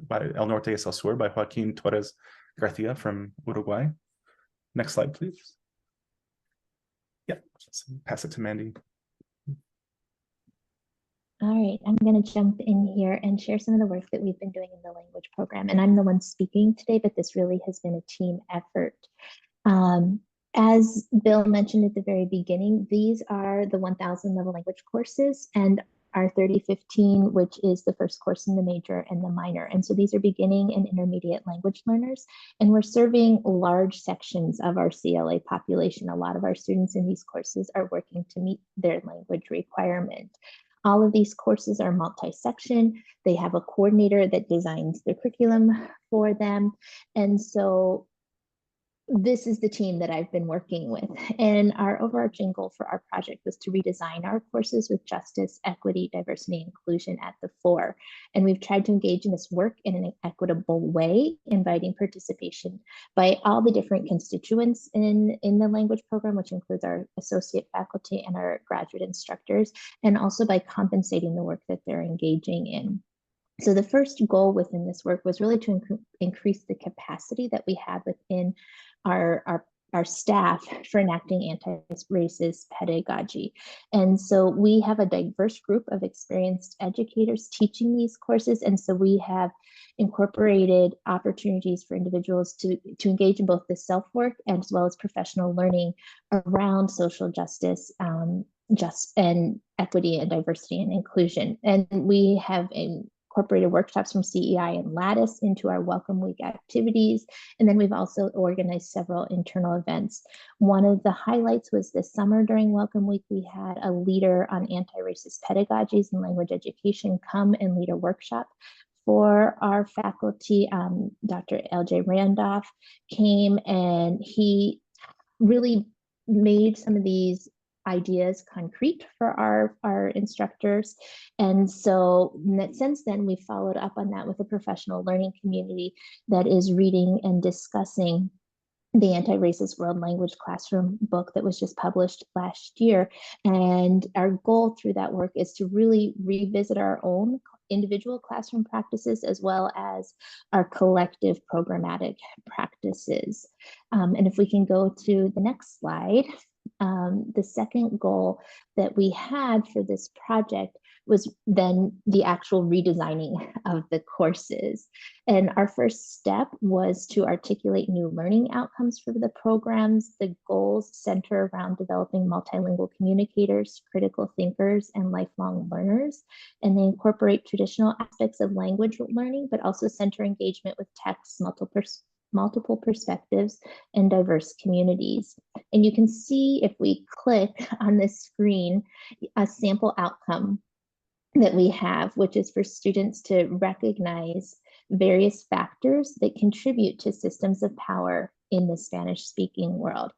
by El Norte es el Sur by Joaquin Torres Garcia from Uruguay. Next slide, please. Yeah, pass it to Mandy. All right, I'm going to jump in here and share some of the work that we've been doing in the language program. And I'm the one speaking today, but this really has been a team effort. As Bill mentioned at the very beginning, these are the 1000 level language courses and our 3015, which is the first course in the major and the minor. And so these are beginning and intermediate language learners. And we're serving large sections of our CLA population. A lot of our students in these courses are working to meet their language requirement. All of these courses are multi-section. They have a coordinator that designs the curriculum for them. And so this is the team that I've been working with. And our overarching goal for our project was to redesign our courses with justice, equity, diversity, and inclusion at the fore. And we've tried to engage in this work in an equitable way, inviting participation by all the different constituents in the language program, which includes our associate faculty and our graduate instructors, and also by compensating the work that they're engaging in. So the first goal within this work was really to increase the capacity that we have within our staff for enacting anti-racist pedagogy. And so we have a diverse group of experienced educators teaching these courses. And so we have incorporated opportunities for individuals to engage in both the self-work as well as professional learning around social justice, and equity and diversity and inclusion. And we have incorporated workshops from CEI and Lattice into our Welcome Week activities. And then we've also organized several internal events. One of the highlights was this summer during Welcome Week, we had a leader on anti-racist pedagogies and language education come and lead a workshop for our faculty. Dr. LJ Randolph came and he really made some of these ideas concrete for our instructors. And so since then, we followed up on that with a professional learning community that is reading and discussing the Anti-Racist World Language Classroom book that was just published last year. And our goal through that work is to really revisit our own individual classroom practices as well as our collective programmatic practices. And if we can go to the next slide, the second goal that we had for this project was then the actual redesigning of the courses. And our first step was to articulate new learning outcomes for the programs. The goals center around developing multilingual communicators, critical thinkers, and lifelong learners. And they incorporate traditional aspects of language learning, but also center engagement with texts, multiple perspectives, and diverse communities. And you can see if we click on this screen, a sample outcome that we have, which is for students to recognize various factors that contribute to systems of power in the Spanish-speaking world.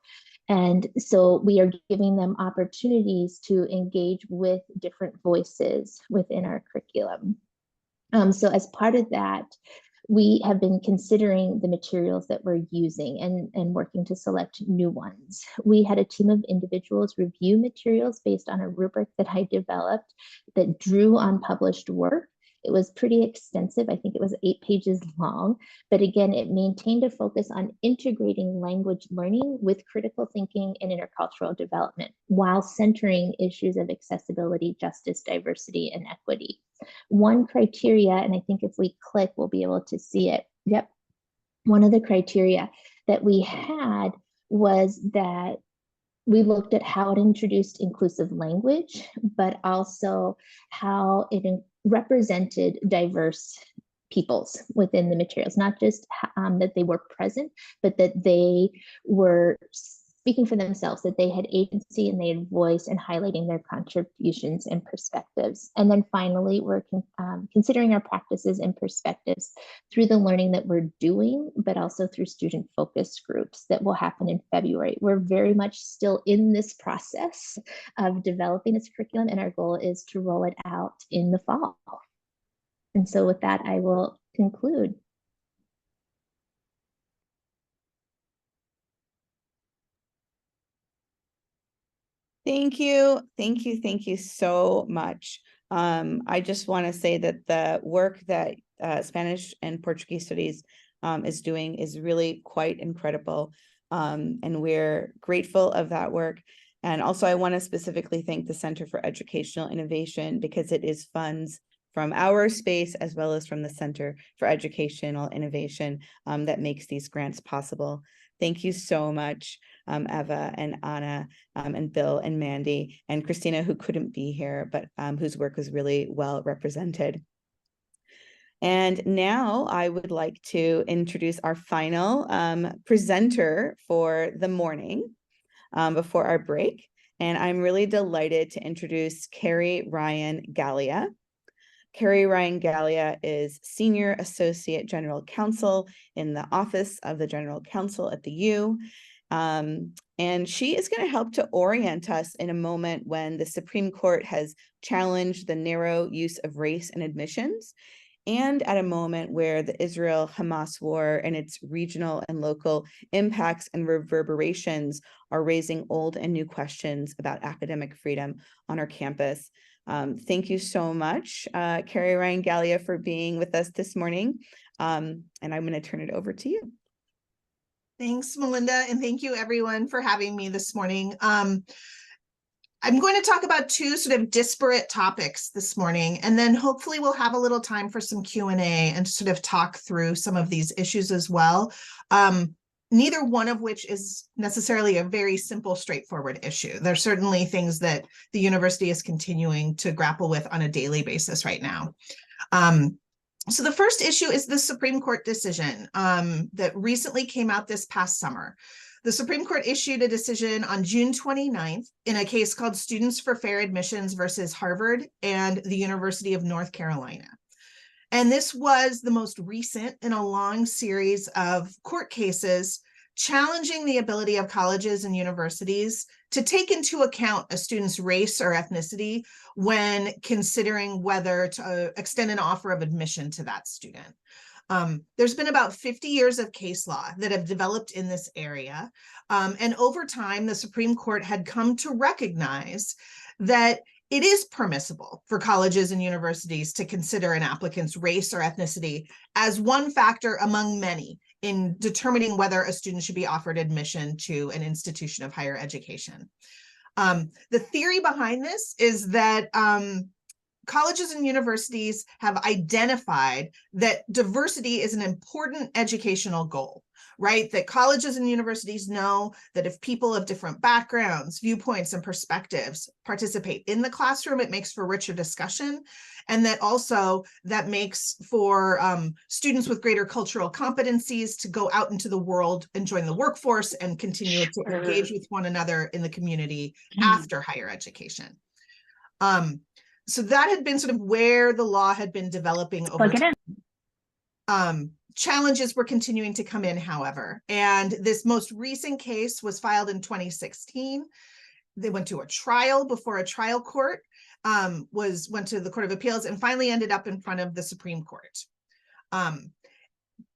And so we are giving them opportunities to engage with different voices within our curriculum. So as part of that, we have been considering the materials that we're using and working to select new ones. We had a team of individuals review materials based on a rubric that I developed that drew on published work. It was pretty extensive. I think it was 8 pages long, but again, it maintained a focus on integrating language learning with critical thinking and intercultural development while centering issues of accessibility, justice, diversity, and equity. One criteria, and I think if we click, we'll be able to see it. Yep. One of the criteria that we had was that we looked at how it introduced inclusive language, but also how it represented diverse peoples within the materials, not just that they were present, but that they were speaking for themselves, that they had agency and they had voice and highlighting their contributions and perspectives. And then finally, we're considering our practices and perspectives through the learning that we're doing, but also through student focus groups that will happen in February. We're very much still in this process of developing this curriculum, and our goal is to roll it out in the fall. And so with that, I will conclude. Thank you. Thank you. Thank you so much. I just want to say that the work that Spanish and Portuguese Studies is doing is really quite incredible. And we're grateful of that work. And also, I want to specifically thank the Center for Educational Innovation because it is funds from our space as well as from the Center for Educational Innovation that makes these grants possible. Thank you so much, Eva and Anna and Bill and Mandy and Christina, who couldn't be here, but whose work was really well represented. And now I would like to introduce our final presenter for the morning before our break. And I'm really delighted to introduce Carrie Ryan Gallia. Carrie Ryan Gallia is Senior Associate General Counsel in the Office of the General Counsel at the U. And she is going to help to orient us in a moment when the Supreme Court has challenged the narrow use of race in admissions, and at a moment where the Israel-Hamas war and its regional and local impacts and reverberations are raising old and new questions about academic freedom on our campus. Thank you so much, Carrie Ryan Gallia, for being with us this morning. And I'm going to turn it over to you. Thanks, Melinda, and thank you everyone for having me this morning. I'm going to talk about 2 sort of disparate topics this morning, and then hopefully we'll have a little time for some Q&A and sort of talk through some of these issues as well. Neither one of which is necessarily a very simple, straightforward issue. There's certainly things that the university is continuing to grapple with on a daily basis right now. So the first issue is the Supreme Court decision that recently came out this past summer. The Supreme Court issued a decision on June 29th in a case called Students for Fair Admissions versus Harvard and the University of North Carolina. And this was the most recent in a long series of court cases challenging the ability of colleges and universities to take into account a student's race or ethnicity when considering whether to extend an offer of admission to that student. There's been about 50 years of case law that have developed in this area. And over time, the Supreme Court had come to recognize that it is permissible for colleges and universities to consider an applicant's race or ethnicity as one factor among many in determining whether a student should be offered admission to an institution of higher education. The theory behind this is that colleges and universities have identified that diversity is an important educational goal, right? That colleges and universities know that if people of different backgrounds, viewpoints, and perspectives participate in the classroom, it makes for richer discussion. And that also that makes for students with greater cultural competencies to go out into the world and join the workforce and continue to engage with one another in the community after higher education. So that had been sort of where the law had been developing over time. Challenges were continuing to come in, however, and this most recent case was filed in 2016. They went to a trial before a trial court, went to the Court of Appeals, and finally ended up in front of the Supreme Court.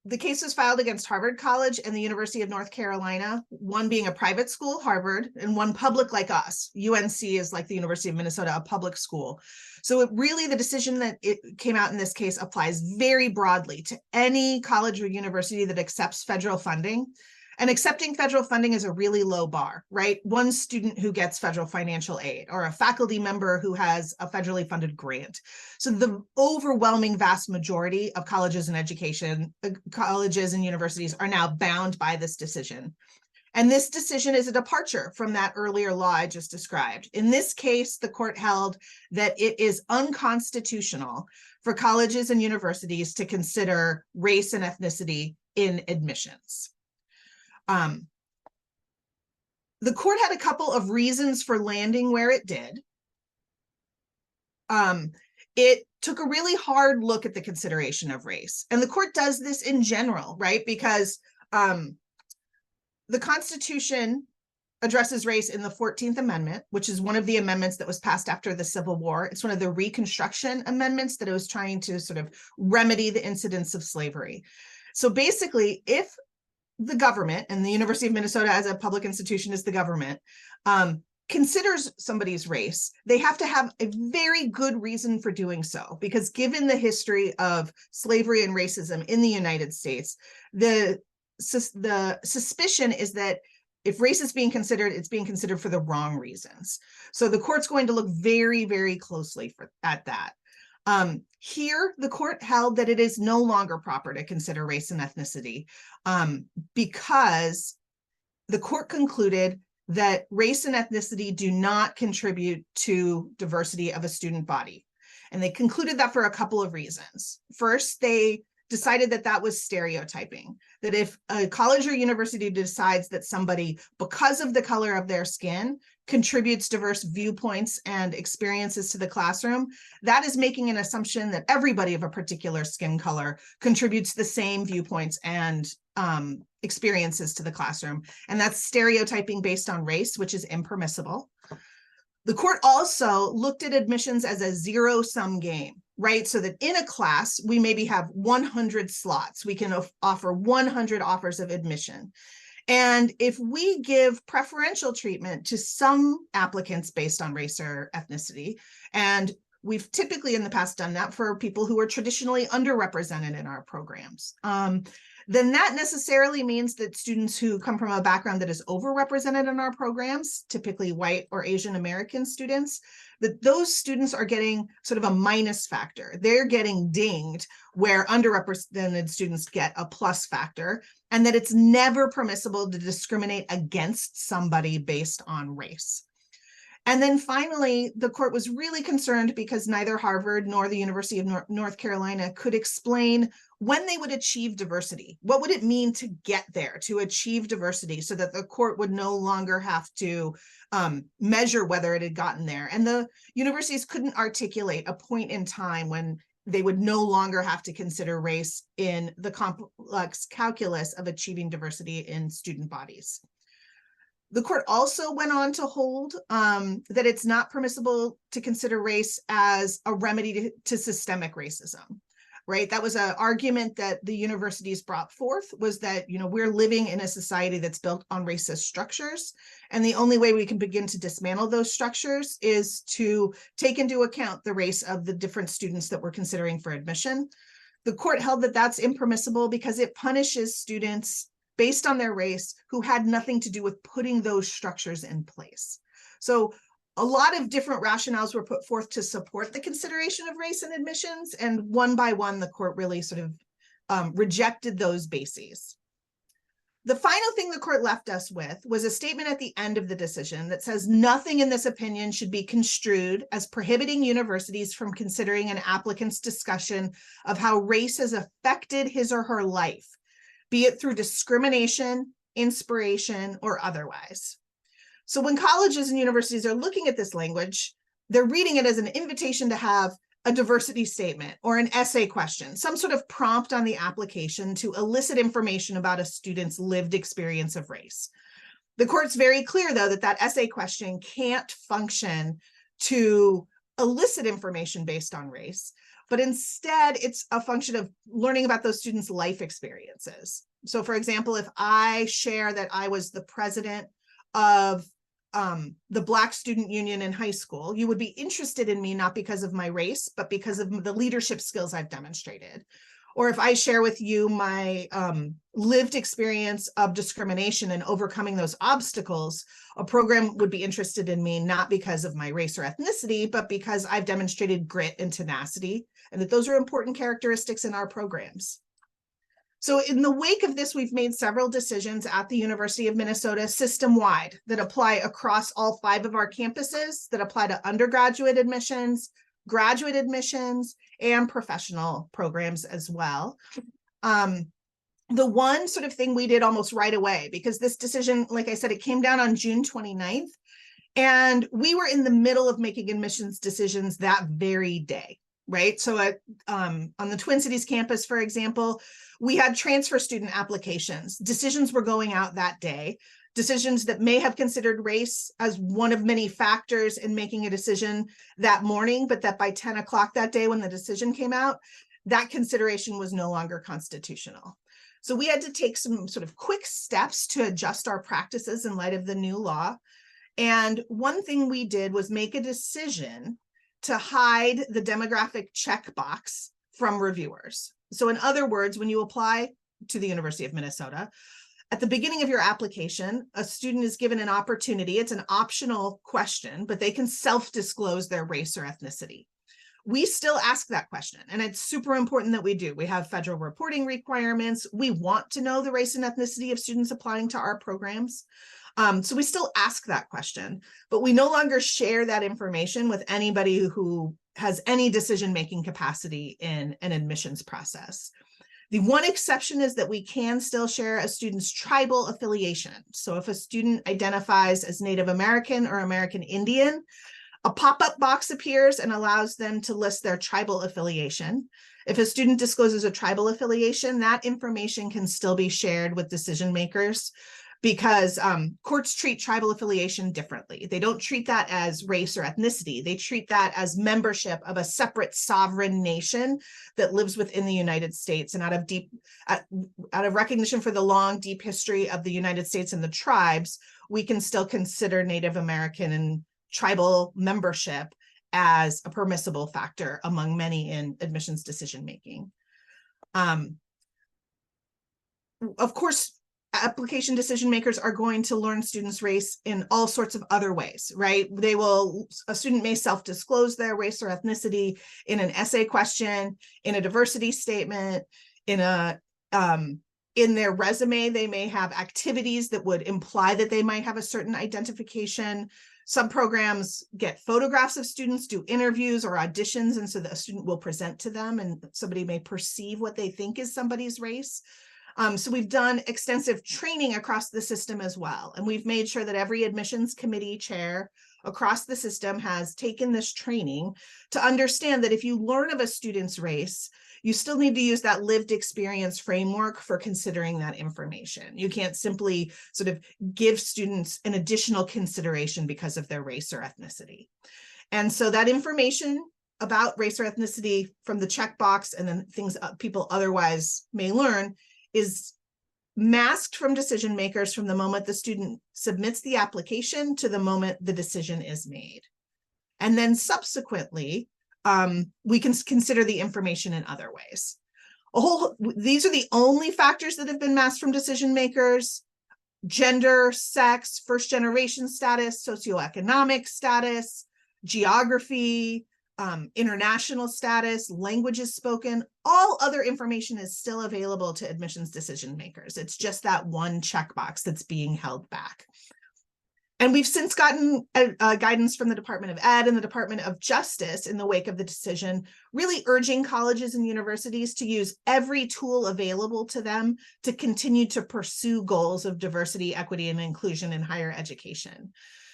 The case was filed against Harvard College and the University of North Carolina, one being a private school, Harvard, and one public like us. UNC is like the University of Minnesota, a public school. So it really, the decision that it came out in this case applies very broadly to any college or university that accepts federal funding. And accepting federal funding is a really low bar, right? One student who gets federal financial aid or a faculty member who has a federally funded grant. So the overwhelming vast majority of colleges and universities are now bound by this decision. And this decision is a departure from that earlier law I just described. In this case, the court held that it is unconstitutional for colleges and universities to consider race and ethnicity in admissions. The court had a couple of reasons for landing where it did. It took a really hard look at the consideration of race. And the court does this in general, right? Because the Constitution addresses race in the 14th Amendment, which is one of the amendments that was passed after the Civil War. It's one of the Reconstruction amendments that it was trying to sort of remedy the incidents of slavery. So basically, if the government, and the University of Minnesota as a public institution is the government, considers somebody's race, they have to have a very good reason for doing so, because given the history of slavery and racism in the United States, the suspicion is that if race is being considered, it's being considered for the wrong reasons. So the court's going to look very, very closely at that. Here, the court held that it is no longer proper to consider race and ethnicity because the court concluded that race and ethnicity do not contribute to diversity of a student body. And they concluded that for a couple of reasons. First, they decided that that was stereotyping, that if a college or university decides that somebody, because of the color of their skin, contributes diverse viewpoints and experiences to the classroom, that is making an assumption that everybody of a particular skin color contributes the same viewpoints and experiences to the classroom. And that's stereotyping based on race, which is impermissible. The court also looked at admissions as a zero-sum game, right? So that in a class, we maybe have 100 slots. We can offer 100 offers of admission. And if we give preferential treatment to some applicants based on race or ethnicity, and we've typically in the past done that for people who are traditionally underrepresented in our programs, then that necessarily means that students who come from a background that is overrepresented in our programs, typically white or Asian American students, that those students are getting sort of a minus factor. They're getting dinged where underrepresented students get a plus factor, and that it's never permissible to discriminate against somebody based on race. And then finally, the court was really concerned because neither Harvard nor the University of North Carolina could explain when they would achieve diversity. What would it mean to get there, to achieve diversity, so that the court would no longer have to measure whether it had gotten there. And the universities couldn't articulate a point in time when they would no longer have to consider race in the complex calculus of achieving diversity in student bodies. The court also went on to hold that it's not permissible to consider race as a remedy to systemic racism, right? That was an argument that the universities brought forth, was that, you know, we're living in a society that's built on racist structures. And the only way we can begin to dismantle those structures is to take into account the race of the different students that we're considering for admission. The court held that that's impermissible because it punishes students based on their race who had nothing to do with putting those structures in place. So a lot of different rationales were put forth to support the consideration of race in admissions, and one by one, the court really sort of rejected those bases. The final thing the court left us with was a statement at the end of the decision that says nothing in this opinion should be construed as prohibiting universities from considering an applicant's discussion of how race has affected his or her life, be it through discrimination, inspiration, or otherwise. So when colleges and universities are looking at this language, they're reading it as an invitation to have a diversity statement or an essay question, some sort of prompt on the application to elicit information about a student's lived experience of race. The court's very clear, though, that that essay question can't function to elicit information based on race, but instead it's a function of learning about those students' life experiences. So for example, if I share that I was the president of the Black Student Union in high school, you would be interested in me not because of my race, but because of the leadership skills I've demonstrated. Or if I share with you my lived experience of discrimination and overcoming those obstacles, a program would be interested in me not because of my race or ethnicity, but because I've demonstrated grit and tenacity, and that those are important characteristics in our programs. So in the wake of this, we've made several decisions at the University of Minnesota system-wide that apply across all 5 of our campuses, that apply to undergraduate admissions, graduate admissions, and professional programs as well. The one sort of thing we did almost right away, because this decision, like I said, it came down on June 29th, and we were in the middle of making admissions decisions that very day, right? So on the Twin Cities campus, for example, we had transfer student applications. Decisions were going out that day, decisions that may have considered race as one of many factors in making a decision that morning, but that by 10 o'clock that day when the decision came out, that consideration was no longer constitutional. So we had to take some sort of quick steps to adjust our practices in light of the new law. And one thing we did was make a decision to hide the demographic checkbox from reviewers. So in other words, when you apply to the University of Minnesota, at the beginning of your application, a student is given an opportunity. It's an optional question, but they can self-disclose their race or ethnicity. We still ask that question, and it's super important that we do. We have federal reporting requirements. We want to know the race and ethnicity of students applying to our programs. So we still ask that question, but we no longer share that information with anybody who has any decision-making capacity in an admissions process. The one exception is that we can still share a student's tribal affiliation. So if a student identifies as Native American or American Indian, a pop-up box appears and allows them to list their tribal affiliation. If a student discloses a tribal affiliation, that information can still be shared with decision makers, because courts treat tribal affiliation differently. They don't treat that as race or ethnicity. They treat that as membership of a separate sovereign nation that lives within the United States. And out of recognition for the long, deep history of the United States and the tribes, we can still consider Native American and tribal membership as a permissible factor among many in admissions decision-making. Of course, application decision makers are going to learn students' race in all sorts of other ways, right? A student may self-disclose their race or ethnicity in an essay question, in a diversity statement, in their resume. They may have activities that would imply that they might have a certain identification. Some programs get photographs of students, do interviews or auditions, and so the student will present to them and somebody may perceive what they think is somebody's race. So we've done extensive training across the system as well. And we've made sure that every admissions committee chair across the system has taken this training to understand that if you learn of a student's race, you still need to use that lived experience framework for considering that information. You can't simply sort of give students an additional consideration because of their race or ethnicity. And so that information about race or ethnicity from the checkbox and then things people otherwise may learn is masked from decision makers from the moment the student submits the application to the moment the decision is made. And then subsequently, we can consider the information in other ways. These are the only factors that have been masked from decision makers: gender, sex, first generation status, socioeconomic status, geography, international status, languages spoken. All other information is still available to admissions decision makers. It's just that one checkbox that's being held back. And we've since gotten guidance from the Department of Ed and the Department of Justice in the wake of the decision, really urging colleges and universities to use every tool available to them to continue to pursue goals of diversity, equity, and inclusion in higher education.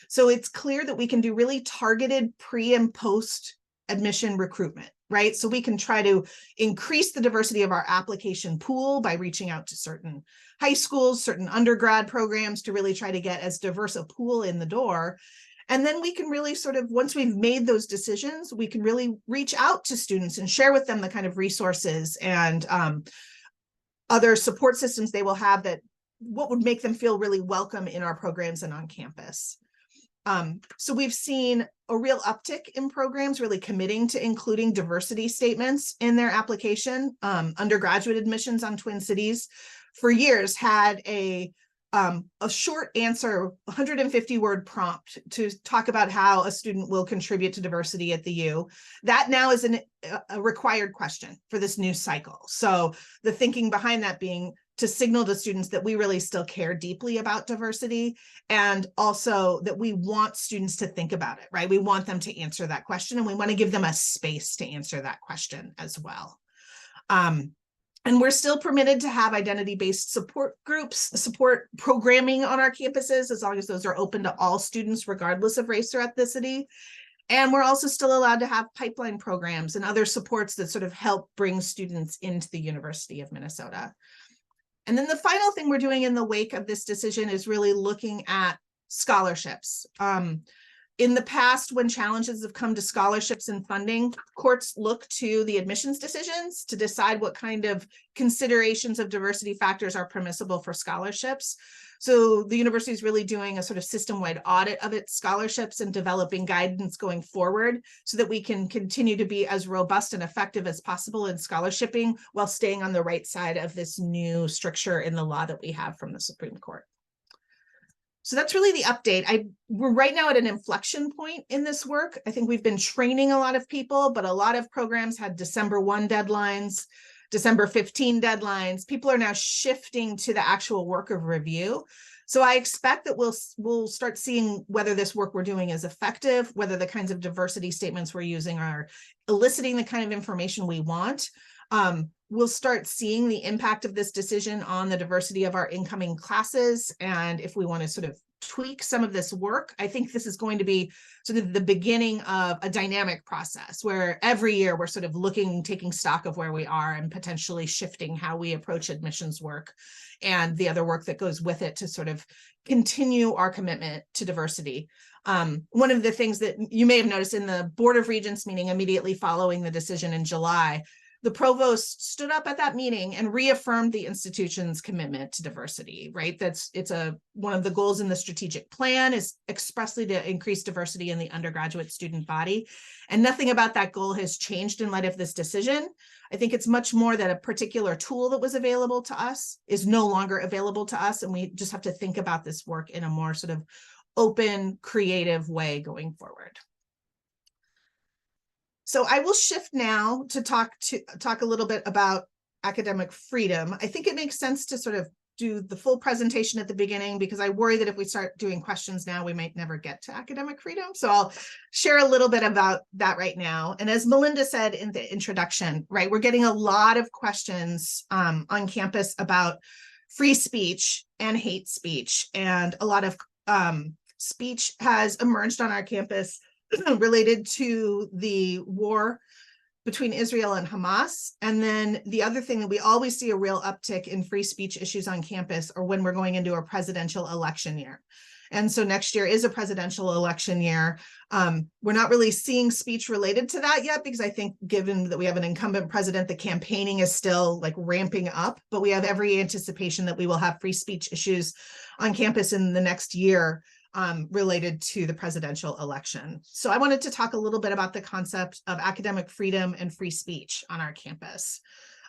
So it's clear that we can do really targeted pre and post admission recruitment, right? So we can try to increase the diversity of our application pool by reaching out to certain high schools, certain undergrad programs to really try to get as diverse a pool in the door. And then we can really sort of, once we've made those decisions, we can really reach out to students and share with them the kind of resources and other support systems they will have that what would make them feel really welcome in our programs and on campus. So we've seen a real uptick in programs really committing to including diversity statements in their application. Undergraduate admissions on Twin Cities for years had a short answer, 150-word prompt to talk about how a student will contribute to diversity at the U. That now is a required question for this new cycle. So the thinking behind that being to signal to students that we really still care deeply about diversity, and also that we want students to think about it, right? We want them to answer that question, and we want to give them a space to answer that question as well. And we're still permitted to have identity-based support groups, support programming on our campuses, as long as those are open to all students, regardless of race or ethnicity. And we're also still allowed to have pipeline programs and other supports that sort of help bring students into the University of Minnesota. And then the final thing we're doing in the wake of this decision is really looking at scholarships. In the past, when challenges have come to scholarships and funding, courts look to the admissions decisions to decide what kind of considerations of diversity factors are permissible for scholarships. So the university is really doing a sort of system-wide audit of its scholarships and developing guidance going forward so that we can continue to be as robust and effective as possible in scholarshiping while staying on the right side of this new stricture in the law that we have from the Supreme Court. So that's really the update. We're right now at an inflection point in this work. I think we've been training a lot of people, but a lot of programs had December 1 deadlines, December 15 deadlines. People are now shifting to the actual work of review. So I expect that we'll start seeing whether this work we're doing is effective, whether the kinds of diversity statements we're using are eliciting the kind of information we want. We'll start seeing the impact of this decision on the diversity of our incoming classes. And if we want to sort of tweak some of this work, I think this is going to be sort of the beginning of a dynamic process where every year we're sort of taking stock of where we are and potentially shifting how we approach admissions work and the other work that goes with it to sort of continue our commitment to diversity. One of the things that you may have noticed in the Board of Regents meeting immediately following the decision in July, the provost stood up at that meeting and reaffirmed the institution's commitment to diversity, right? One of the goals in the strategic plan is expressly to increase diversity in the undergraduate student body. And nothing about that goal has changed in light of this decision. I think it's much more that a particular tool that was available to us is no longer available to us. And we just have to think about this work in a more sort of open, creative way going forward. So I will shift now to talk a little bit about academic freedom. I think it makes sense to sort of do the full presentation at the beginning because I worry that if we start doing questions now, we might never get to academic freedom. So I'll share a little bit about that right now. And as Melinda said in the introduction, right, we're getting a lot of questions on campus about free speech and hate speech and a lot of speech has emerged on our campus related to the war between Israel and Hamas. And then the other thing that we always see a real uptick in free speech issues on campus are when we're going into a presidential election year. And so next year is a presidential election year. We're not really seeing speech related to that yet, because I think given that we have an incumbent president, the campaigning is still like ramping up, but we have every anticipation that we will have free speech issues on campus in the next year related to the presidential election. So I wanted to talk a little bit about the concept of academic freedom and free speech on our campus.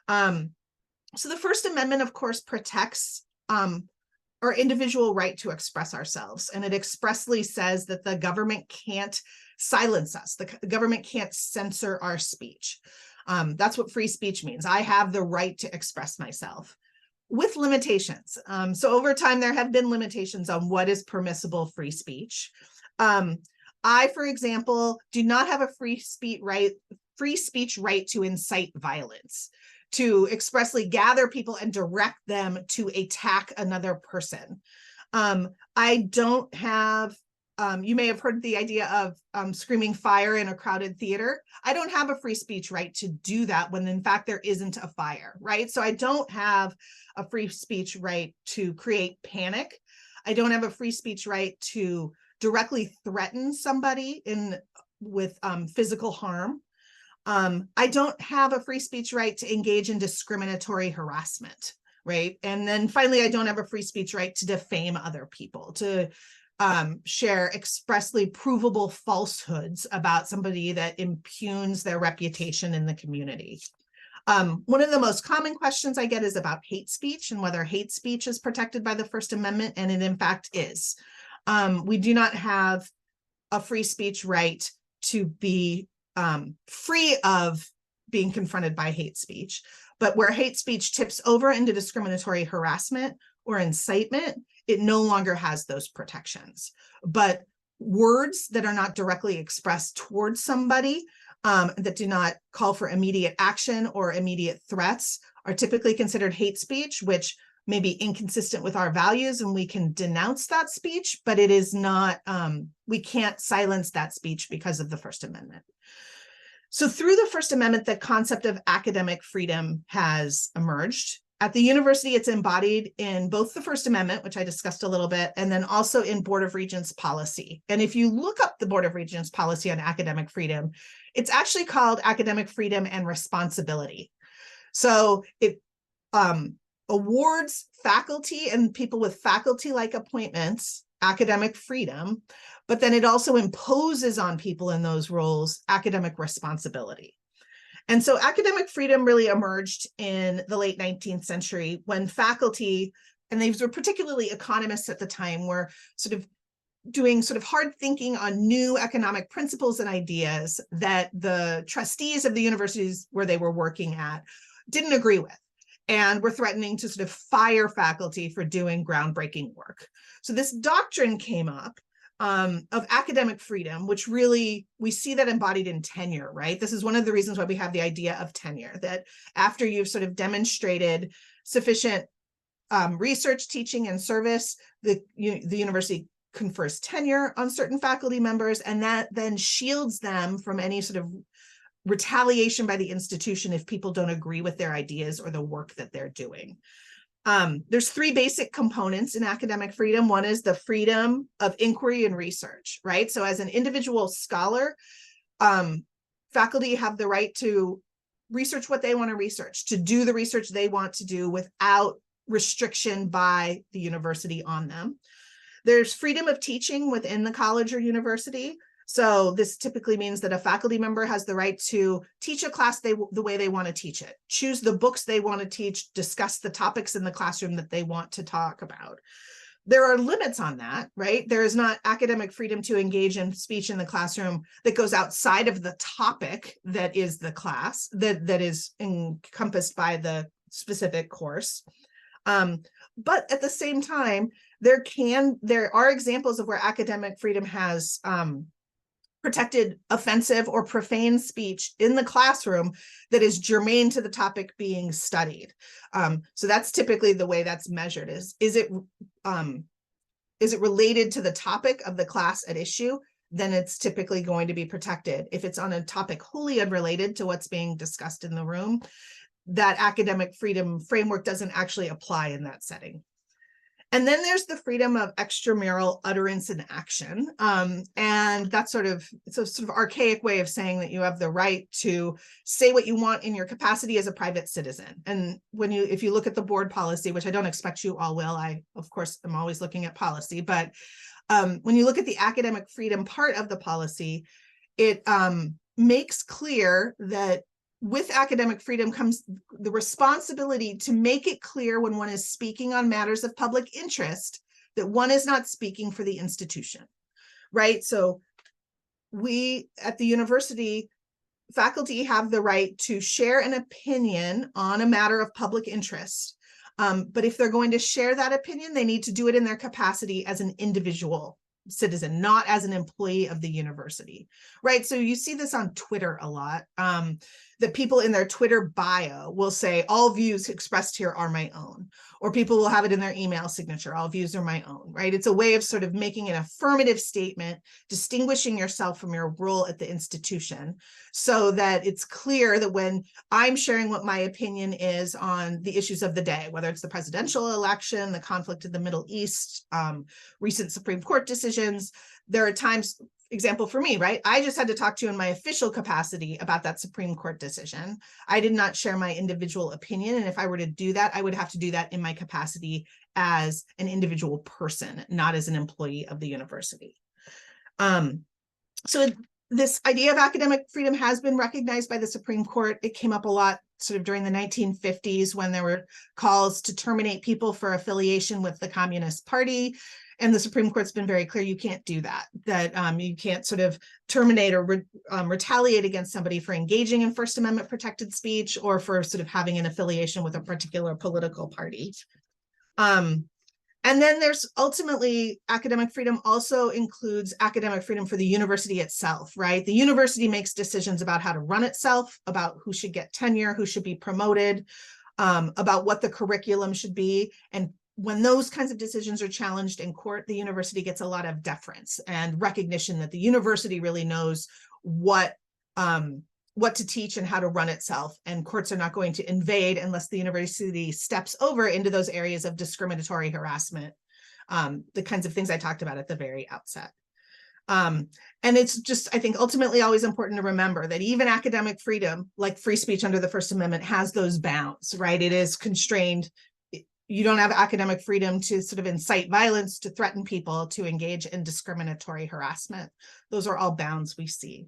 So the First Amendment, of course, protects our individual right to express ourselves. And it expressly says that the government can't silence us. The government can't censor our speech. That's what free speech means. I have the right to express myself, with limitations. So over time, there have been limitations on what is permissible free speech. I, for example, do not have a free speech right to incite violence, to expressly gather people and direct them to attack another person. I don't have, you may have heard the idea of screaming fire in a crowded theater. I don't have a free speech right to do that when in fact there isn't a fire, right? So I don't have a free speech right to create panic. I don't have a free speech right to directly threaten somebody with physical harm. I don't have a free speech right to engage in discriminatory harassment, right? And then finally, I don't have a free speech right to defame other people, to share expressly provable falsehoods about somebody that impugns their reputation in the community. One of the most common questions I get is about hate speech and whether hate speech is protected by the First Amendment, and it in fact is. We do not have a free speech right to be free of being confronted by hate speech, but where hate speech tips over into discriminatory harassment or incitement, it no longer has those protections. But words that are not directly expressed towards somebody, that do not call for immediate action or immediate threats, are typically considered hate speech, which may be inconsistent with our values, and we can denounce that speech, but it is not, we can't silence that speech because of the First Amendment. So through the First Amendment, the concept of academic freedom has emerged. At the university, it's embodied in both the First Amendment, which I discussed a little bit, and then also in Board of Regents policy. And if you look up the Board of Regents policy on academic freedom, it's actually called Academic Freedom and Responsibility. So it awards faculty and people with faculty-like appointments academic freedom, but then it also imposes on people in those roles academic responsibility. And so academic freedom really emerged in the late 19th century when faculty, and these were particularly economists at the time, were sort of doing sort of hard thinking on new economic principles and ideas that the trustees of the universities where they were working at didn't agree with, and were threatening to sort of fire faculty for doing groundbreaking work. So this doctrine came up of academic freedom, which really, we see that embodied in tenure, right? This is one of the reasons why we have the idea of tenure, that after you've sort of demonstrated sufficient research, teaching, and service, the university confers tenure on certain faculty members, and that then shields them from any sort of retaliation by the institution if people don't agree with their ideas or the work that they're doing. There's three basic components in academic freedom. One is the freedom of inquiry and research, right? So as an individual scholar, faculty have the right to research what they want to research, to do the research they want to do without restriction by the university on them. There's freedom of teaching within the college or university. So this typically means that a faculty member has the right to teach a class the way they want to teach it, choose the books they want to teach, discuss the topics in the classroom that they want to talk about. There are limits on that, right? There is not academic freedom to engage in speech in the classroom that goes outside of the topic that is the class, that is encompassed by the specific course. But at the same time, there are examples of where academic freedom has protected offensive or profane speech in the classroom that is germane to the topic being studied. So that's typically the way that's measured, is is it related to the topic of the class at issue, then it's typically going to be protected. If it's on a topic wholly unrelated to what's being discussed in the room, that academic freedom framework doesn't actually apply in that setting. And then there's the freedom of extramural utterance and action. And that's it's a sort of archaic way of saying that you have the right to say what you want in your capacity as a private citizen. And if you look at the board policy, which I don't expect you all will, I, of course, am always looking at policy, but when you look at the academic freedom part of the policy, it makes clear that with academic freedom comes the responsibility to make it clear when one is speaking on matters of public interest that one is not speaking for the institution, right? So we at the university, faculty have the right to share an opinion on a matter of public interest. But if they're going to share that opinion, they need to do it in their capacity as an individual citizen, not as an employee of the university, right? So you see this on Twitter a lot, that people in their Twitter bio will say, all views expressed here are my own, or people will have it in their email signature, all views are my own, right? It's a way of sort of making an affirmative statement, distinguishing yourself from your role at the institution, so that it's clear that when I'm sharing what my opinion is on the issues of the day, whether it's the presidential election, the conflict in the Middle East, recent Supreme Court decisions, there are times, example for me, right? I just had to talk to you in my official capacity about that Supreme Court decision. I did not share my individual opinion. And if I were to do that, I would have to do that in my capacity as an individual person, not as an employee of the university. So this idea of academic freedom has been recognized by the Supreme Court. It came up a lot sort of during the 1950s when there were calls to terminate people for affiliation with the Communist Party. And the Supreme Court's been very clear, you can't do that, you can't sort of terminate or retaliate against somebody for engaging in First Amendment protected speech or for sort of having an affiliation with a particular political party. And then there's ultimately academic freedom also includes academic freedom for the university itself, right? The university makes decisions about how to run itself, about who should get tenure, who should be promoted, about what the curriculum should be. And when those kinds of decisions are challenged in court, the university gets a lot of deference and recognition that the university really knows what to teach and how to run itself. And courts are not going to invade unless the university steps over into those areas of discriminatory harassment, the kinds of things I talked about at the very outset. And it's just, I think, ultimately always important to remember that even academic freedom, like free speech under the First Amendment, has those bounds, right? It is constrained. You don't have academic freedom to sort of incite violence, to threaten people, to engage in discriminatory harassment. Those are all bounds we see.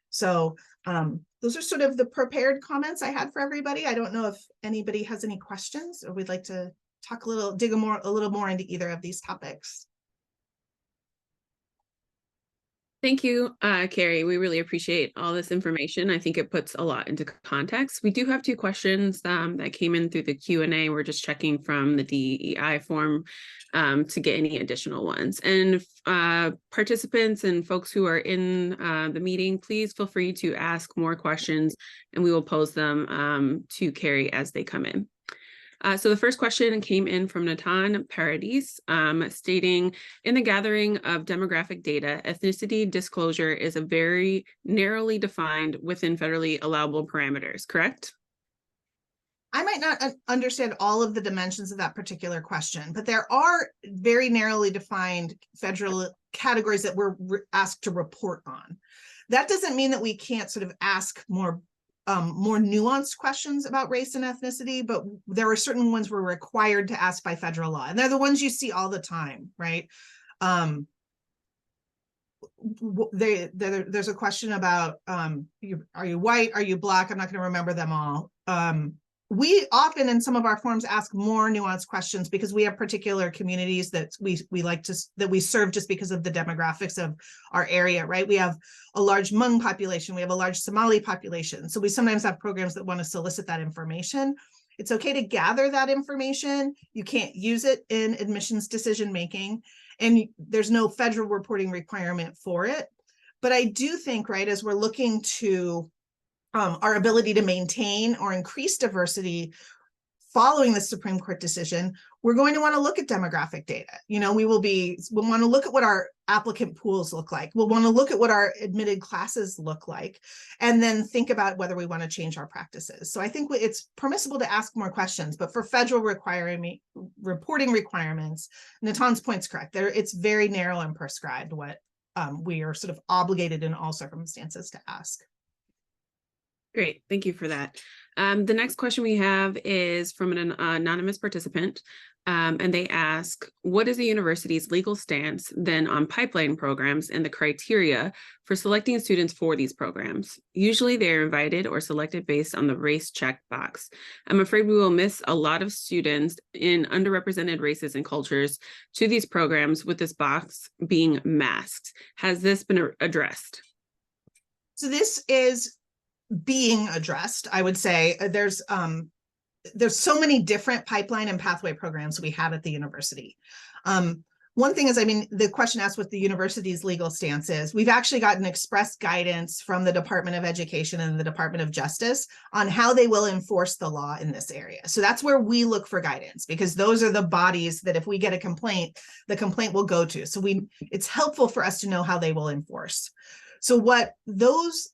So those are sort of the prepared comments I had for everybody. I don't know if anybody has any questions or we'd like to talk dig a little more into either of these topics. Thank you, Carrie. We really appreciate all this information. I think it puts a lot into context. We do have two questions that came in through the Q&A. We're just checking from the DEI form to get any additional ones. And participants and folks who are in the meeting, please feel free to ask more questions and we will pose them to Carrie as they come in. So the first question came in from Natan Paradis, stating, in the gathering of demographic data, ethnicity disclosure is a very narrowly defined within federally allowable parameters, correct? I might not understand all of the dimensions of that particular question, but there are very narrowly defined federal categories that we're asked to report on. That doesn't mean that we can't sort of ask more nuanced questions about race and ethnicity, but there are certain ones we're required to ask by federal law. And they're the ones you see all the time, right? There's a question about, are you white? Are you Black? I'm not going to remember them all. We often in some of our forms ask more nuanced questions because we have particular communities that we like to, that we serve just because of the demographics of our area, right? We have a large Hmong population, we have a large Somali population. So we sometimes have programs that want to solicit that information. It's okay to gather that information. You can't use it in admissions decision-making, and there's no federal reporting requirement for it. But I do think, right, as we're looking to our ability to maintain or increase diversity, following the Supreme Court decision, we're going to want to look at demographic data. You know, we'll want to look at what our applicant pools look like. We'll want to look at what our admitted classes look like, and then think about whether we want to change our practices. So I think it's permissible to ask more questions, but for federal reporting requirements, Natan's point's correct. It's very narrow and prescribed what we are sort of obligated in all circumstances to ask. Great, thank you for that. The next question we have is from an anonymous participant, and they ask, what is the university's legal stance then on pipeline programs and the criteria for selecting students for these programs? Usually they are invited or selected based on the race checkbox. I'm afraid we will miss a lot of students in underrepresented races and cultures to these programs with this box being masked. Has this been addressed? So this is being addressed. I would say there's so many different pipeline and pathway programs we have at the university. One thing is, I mean, the question asked what the university's legal stance is. We've actually gotten express guidance from the Department of Education and the Department of Justice on how they will enforce the law in this area. So that's where we look for guidance, because those are the bodies that if we get a complaint, the complaint will go to. So it's helpful for us to know how they will enforce. So what those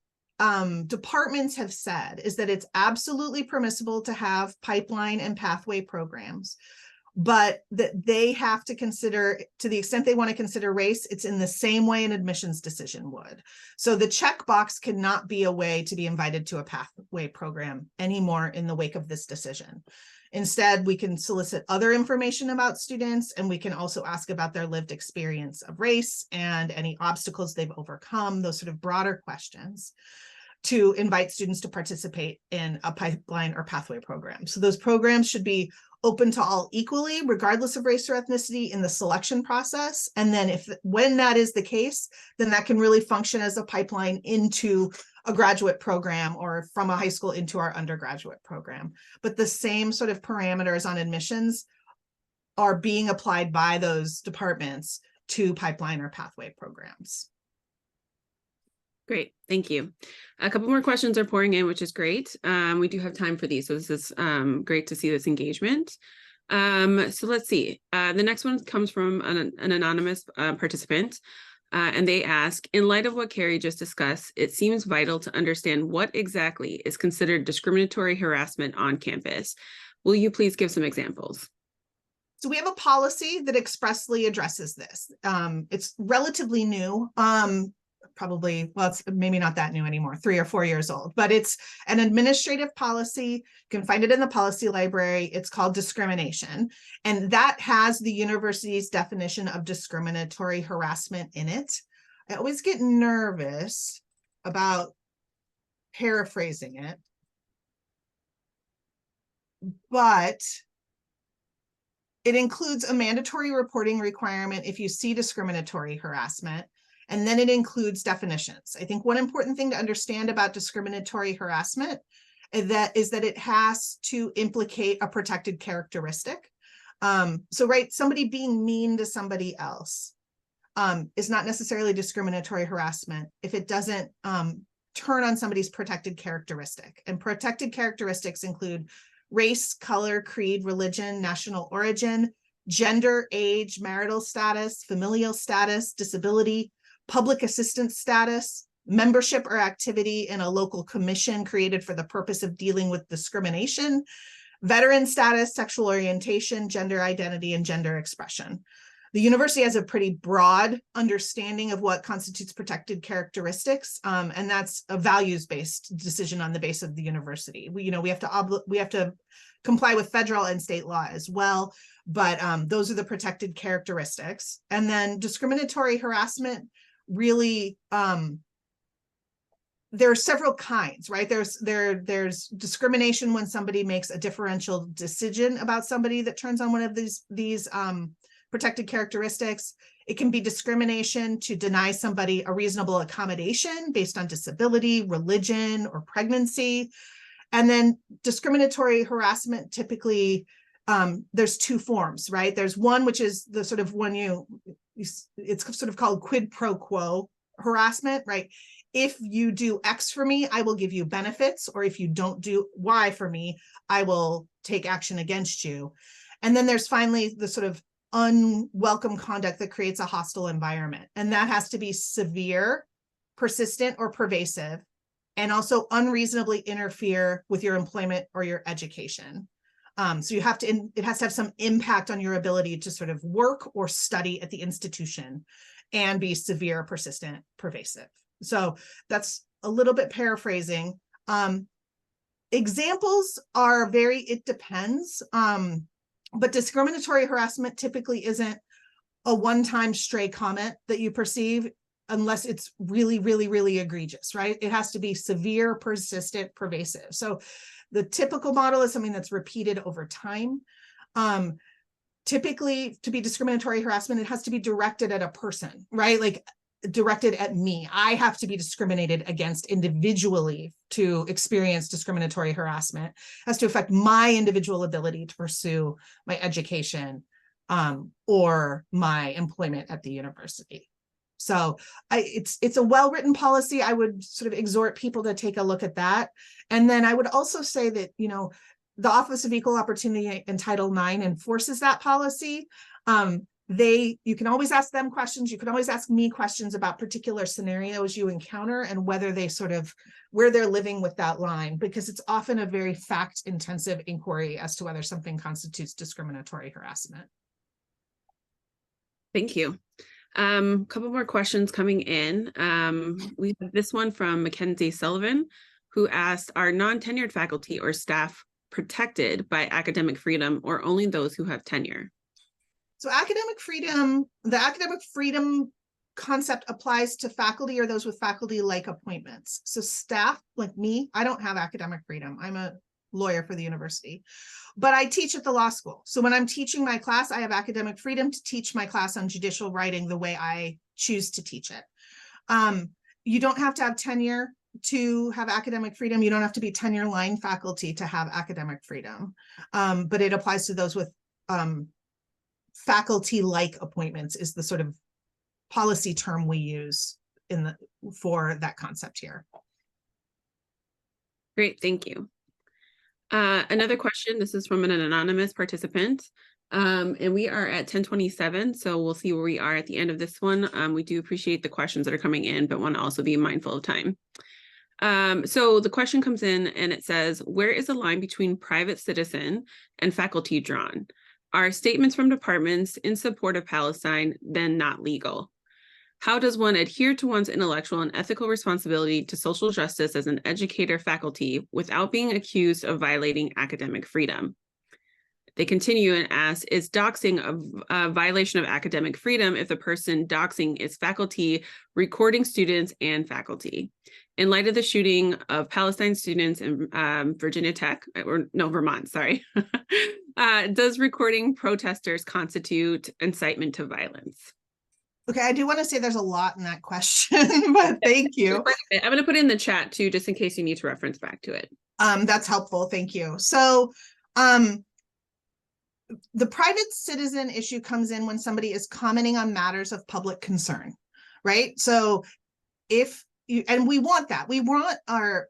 departments have said is that it's absolutely permissible to have pipeline and pathway programs, but that they have to consider, to the extent they want to consider race, it's in the same way an admissions decision would. So the checkbox cannot be a way to be invited to a pathway program anymore in the wake of this decision. Instead, we can solicit other information about students, and we can also ask about their lived experience of race and any obstacles they've overcome, those sort of broader questions, to invite students to participate in a pipeline or pathway program. So those programs should be open to all equally, regardless of race or ethnicity in the selection process. And then when that is the case, then that can really function as a pipeline into a graduate program or from a high school into our undergraduate program. But the same sort of parameters on admissions are being applied by those departments to pipeline or pathway programs. Great, thank you. A couple more questions are pouring in, which is great. We do have time for these, so this is great to see this engagement. So let's see. The next one comes from an anonymous participant, and they ask, in light of what Carrie just discussed, it seems vital to understand what exactly is considered discriminatory harassment on campus. Will you please give some examples? So we have a policy that expressly addresses this. It's relatively new. Probably, well, it's maybe not that new anymore, 3 or 4 years old, but it's an administrative policy. You can find it in the policy library. It's called discrimination. And that has the university's definition of discriminatory harassment in it. I always get nervous about paraphrasing it, but it includes a mandatory reporting requirement if you see discriminatory harassment. And then it includes definitions. I think one important thing to understand about discriminatory harassment is that it has to implicate a protected characteristic. So somebody being mean to somebody else is not necessarily discriminatory harassment if it doesn't turn on somebody's protected characteristic. And protected characteristics include race, color, creed, religion, national origin, gender, age, marital status, familial status, disability, public assistance status, membership or activity in a local commission created for the purpose of dealing with discrimination, veteran status, sexual orientation, gender identity, and gender expression. The university has a pretty broad understanding of what constitutes protected characteristics, and that's a values-based decision on the base of the university. We have to comply with federal and state law as well, but those are the protected characteristics. And then discriminatory harassment really, there are several kinds, right? There's discrimination when somebody makes a differential decision about somebody that turns on one of these protected characteristics. It can be discrimination to deny somebody a reasonable accommodation based on disability, religion, or pregnancy. And then discriminatory harassment, typically, there's 2 forms, right? There's one, which is the sort of one it's sort of called quid pro quo harassment, right? if you do X for me, I will give you benefits, or if you don't do Y for me, I will take action against you. And then there's finally the sort of unwelcome conduct that creates a hostile environment. And that has to be severe, persistent, or pervasive, and also unreasonably interfere with your employment or your education. So you have to, it has to have some impact on your ability to sort of work or study at the institution, and be severe, persistent, pervasive. So that's a little bit paraphrasing. Examples are it depends. But discriminatory harassment typically isn't a one-time stray comment that you perceive, unless it's really, really, really egregious, right? It has to be severe, persistent, pervasive. So the typical model is something that's repeated over time. Typically, to be discriminatory harassment, it has to be directed at a person, right? Like directed at me. I have to be discriminated against individually to experience discriminatory harassment. It has to affect my individual ability to pursue my education or my employment at the university. So it's a well-written policy. I would sort of exhort people to take a look at that. And then I would also say that, you know, the Office of Equal Opportunity in Title IX enforces that policy. You can always ask them questions. You can always ask me questions about particular scenarios you encounter and whether they sort of, where they're living with that line, because it's often a very fact-intensive inquiry as to whether something constitutes discriminatory harassment. Thank you. Couple more questions coming in. We have this one from Mackenzie Sullivan, who asked, are non-tenured faculty or staff protected by academic freedom, or only those who have tenure? So academic freedom, the academic freedom concept applies to faculty or those with faculty-like appointments. So staff like me, I don't have academic freedom. I'm a lawyer for the university, but I teach at the law school. So when I'm teaching my class, I have academic freedom to teach my class on judicial writing the way I choose to teach it. You don't have to have tenure to have academic freedom. You don't have to be tenure line faculty to have academic freedom, but it applies to those with faculty-like appointments is the sort of policy term we use for that concept here. Great, thank you. Another question, this is from an anonymous participant, and we are at 10:27, so we'll see where we are at the end of this one. We do appreciate the questions that are coming in, but want to also be mindful of time. So the question comes in and it says, where is the line between private citizen and faculty drawn? Are statements from departments in support of Palestine then not legal? How does one adhere to one's intellectual and ethical responsibility to social justice as an educator faculty without being accused of violating academic freedom? They continue and ask, is doxing a violation of academic freedom if the person doxing is faculty recording students and faculty? In light of the shooting of Palestine students in Vermont, sorry, does recording protesters constitute incitement to violence? Okay, I do want to say there's a lot in that question, but thank you. I'm going to put it in the chat too, just in case you need to reference back to it. That's helpful, thank you. So the private citizen issue comes in when somebody is commenting on matters of public concern, right? So if you, and we want that, we want our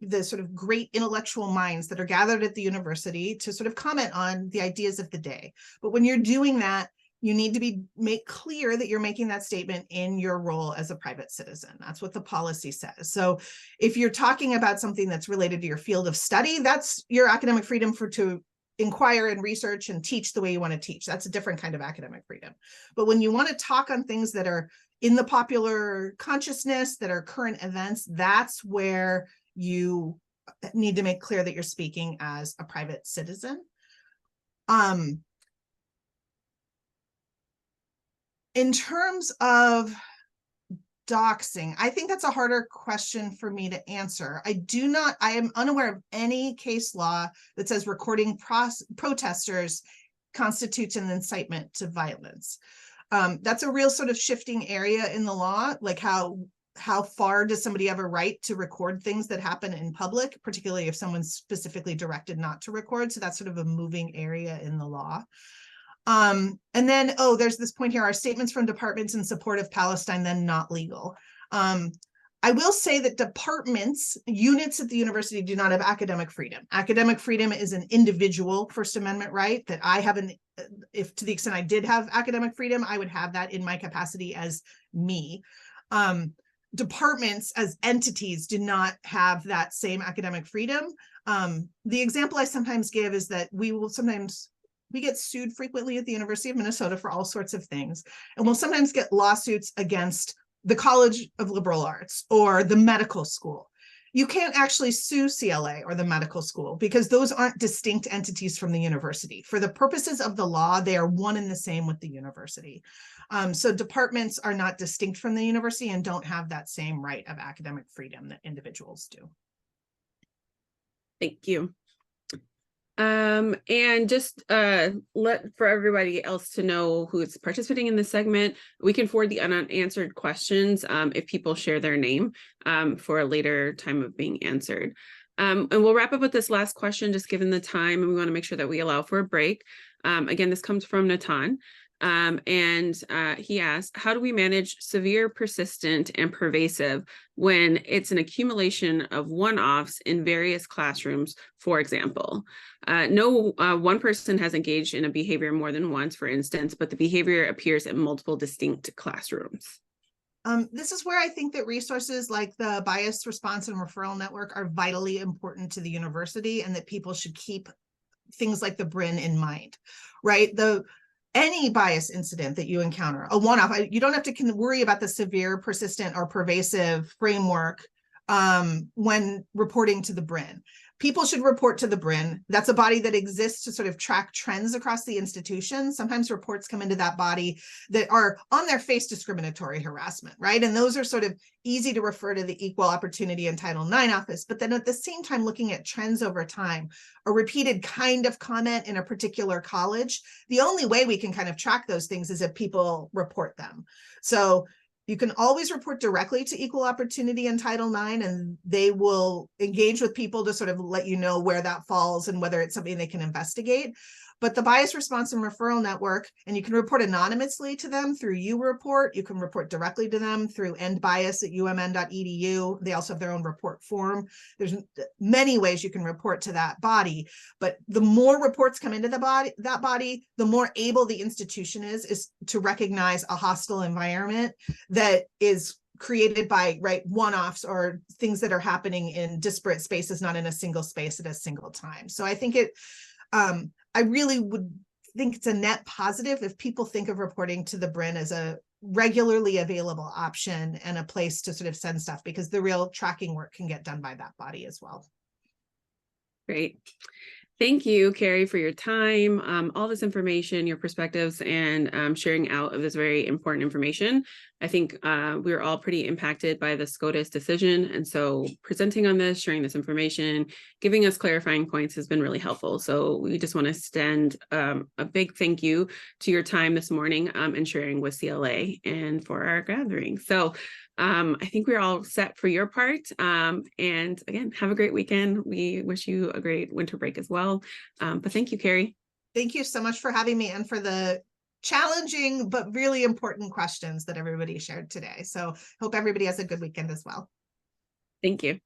the sort of great intellectual minds that are gathered at the university to sort of comment on the ideas of the day. But when you're doing that, you need to make clear that you're making that statement in your role as a private citizen. That's what the policy says. So if you're talking about something that's related to your field of study, that's your academic freedom to inquire and research and teach the way you want to teach. That's a different kind of academic freedom. But when you want to talk on things that are in the popular consciousness, that are current events, that's where you need to make clear that you're speaking as a private citizen. In terms of doxing, I think that's a harder question for me to answer. I am unaware of any case law that says recording protesters constitutes an incitement to violence. That's a real sort of shifting area in the law, like how far does somebody have a right to record things that happen in public, particularly if someone's specifically directed not to record. So that's sort of a moving area in the law. And then, there's this point here, are statements from departments in support of Palestine then not legal? I will say that departments, units at the university do not have academic freedom. Academic freedom is an individual First Amendment right that I have if to the extent I did have academic freedom, I would have that in my capacity as me. Departments as entities do not have that same academic freedom. The example I sometimes give is that we get sued frequently at the University of Minnesota for all sorts of things. And we'll sometimes get lawsuits against the College of Liberal Arts or the medical school. You can't actually sue CLA or the medical school because those aren't distinct entities from the university. For the purposes of the law, they are one and the same with the university. So departments are not distinct from the university and don't have that same right of academic freedom that individuals do. Thank you. And just for everybody else to know who is participating in this segment, we can forward the unanswered questions if people share their name for a later time of being answered. And we'll wrap up with this last question, just given the time, and we want to make sure that we allow for a break. Again, this comes from Natan. And he asked, how do we manage severe, persistent, and pervasive when it's an accumulation of one-offs in various classrooms, for example? No one person has engaged in a behavior more than once, for instance, but the behavior appears in multiple distinct classrooms. This is where I think that resources like the Bias Response and Referral Network are vitally important to the university, and that people should keep things like the BRIN in mind, right? Any bias incident that you encounter, a one-off, you don't have to worry about the severe, persistent, or pervasive framework when reporting to the BRIN. People should report to the BRIN. That's a body that exists to sort of track trends across the institution. Sometimes reports come into that body that are on their face discriminatory harassment, right? And those are sort of easy to refer to the Equal Opportunity and Title IX office. But then at the same time, looking at trends over time, a repeated kind of comment in a particular college, the only way we can kind of track those things is if people report them. So you can always report directly to Equal Opportunity and Title IX, and they will engage with people to sort of let you know where that falls and whether it's something they can investigate. But the Bias Response and Referral Network, and you can report anonymously to them through YouReport. You can report directly to them through endbias@umn.edu. They also have their own report form. There's many ways you can report to that body, but the more reports come into that body, the more able the institution is to recognize a hostile environment that is created by one-offs or things that are happening in disparate spaces, not in a single space at a single time. So I think I really would think it's a net positive if people think of reporting to the BRIN as a regularly available option and a place to sort of send stuff, because the real tracking work can get done by that body as well. Great. Thank you, Carrie, for your time, all this information, your perspectives, and sharing out of this very important information. I think we're all pretty impacted by the SCOTUS decision. And so presenting on this, sharing this information, giving us clarifying points has been really helpful. So we just want to extend a big thank you to your time this morning and sharing with CLA and for our gathering. So I think we're all set for your part. And again, have a great weekend. We wish you a great winter break as well. But thank you, Carrie. Thank you so much for having me and for the challenging but really important questions that everybody shared today. So hope everybody has a good weekend as well. Thank you.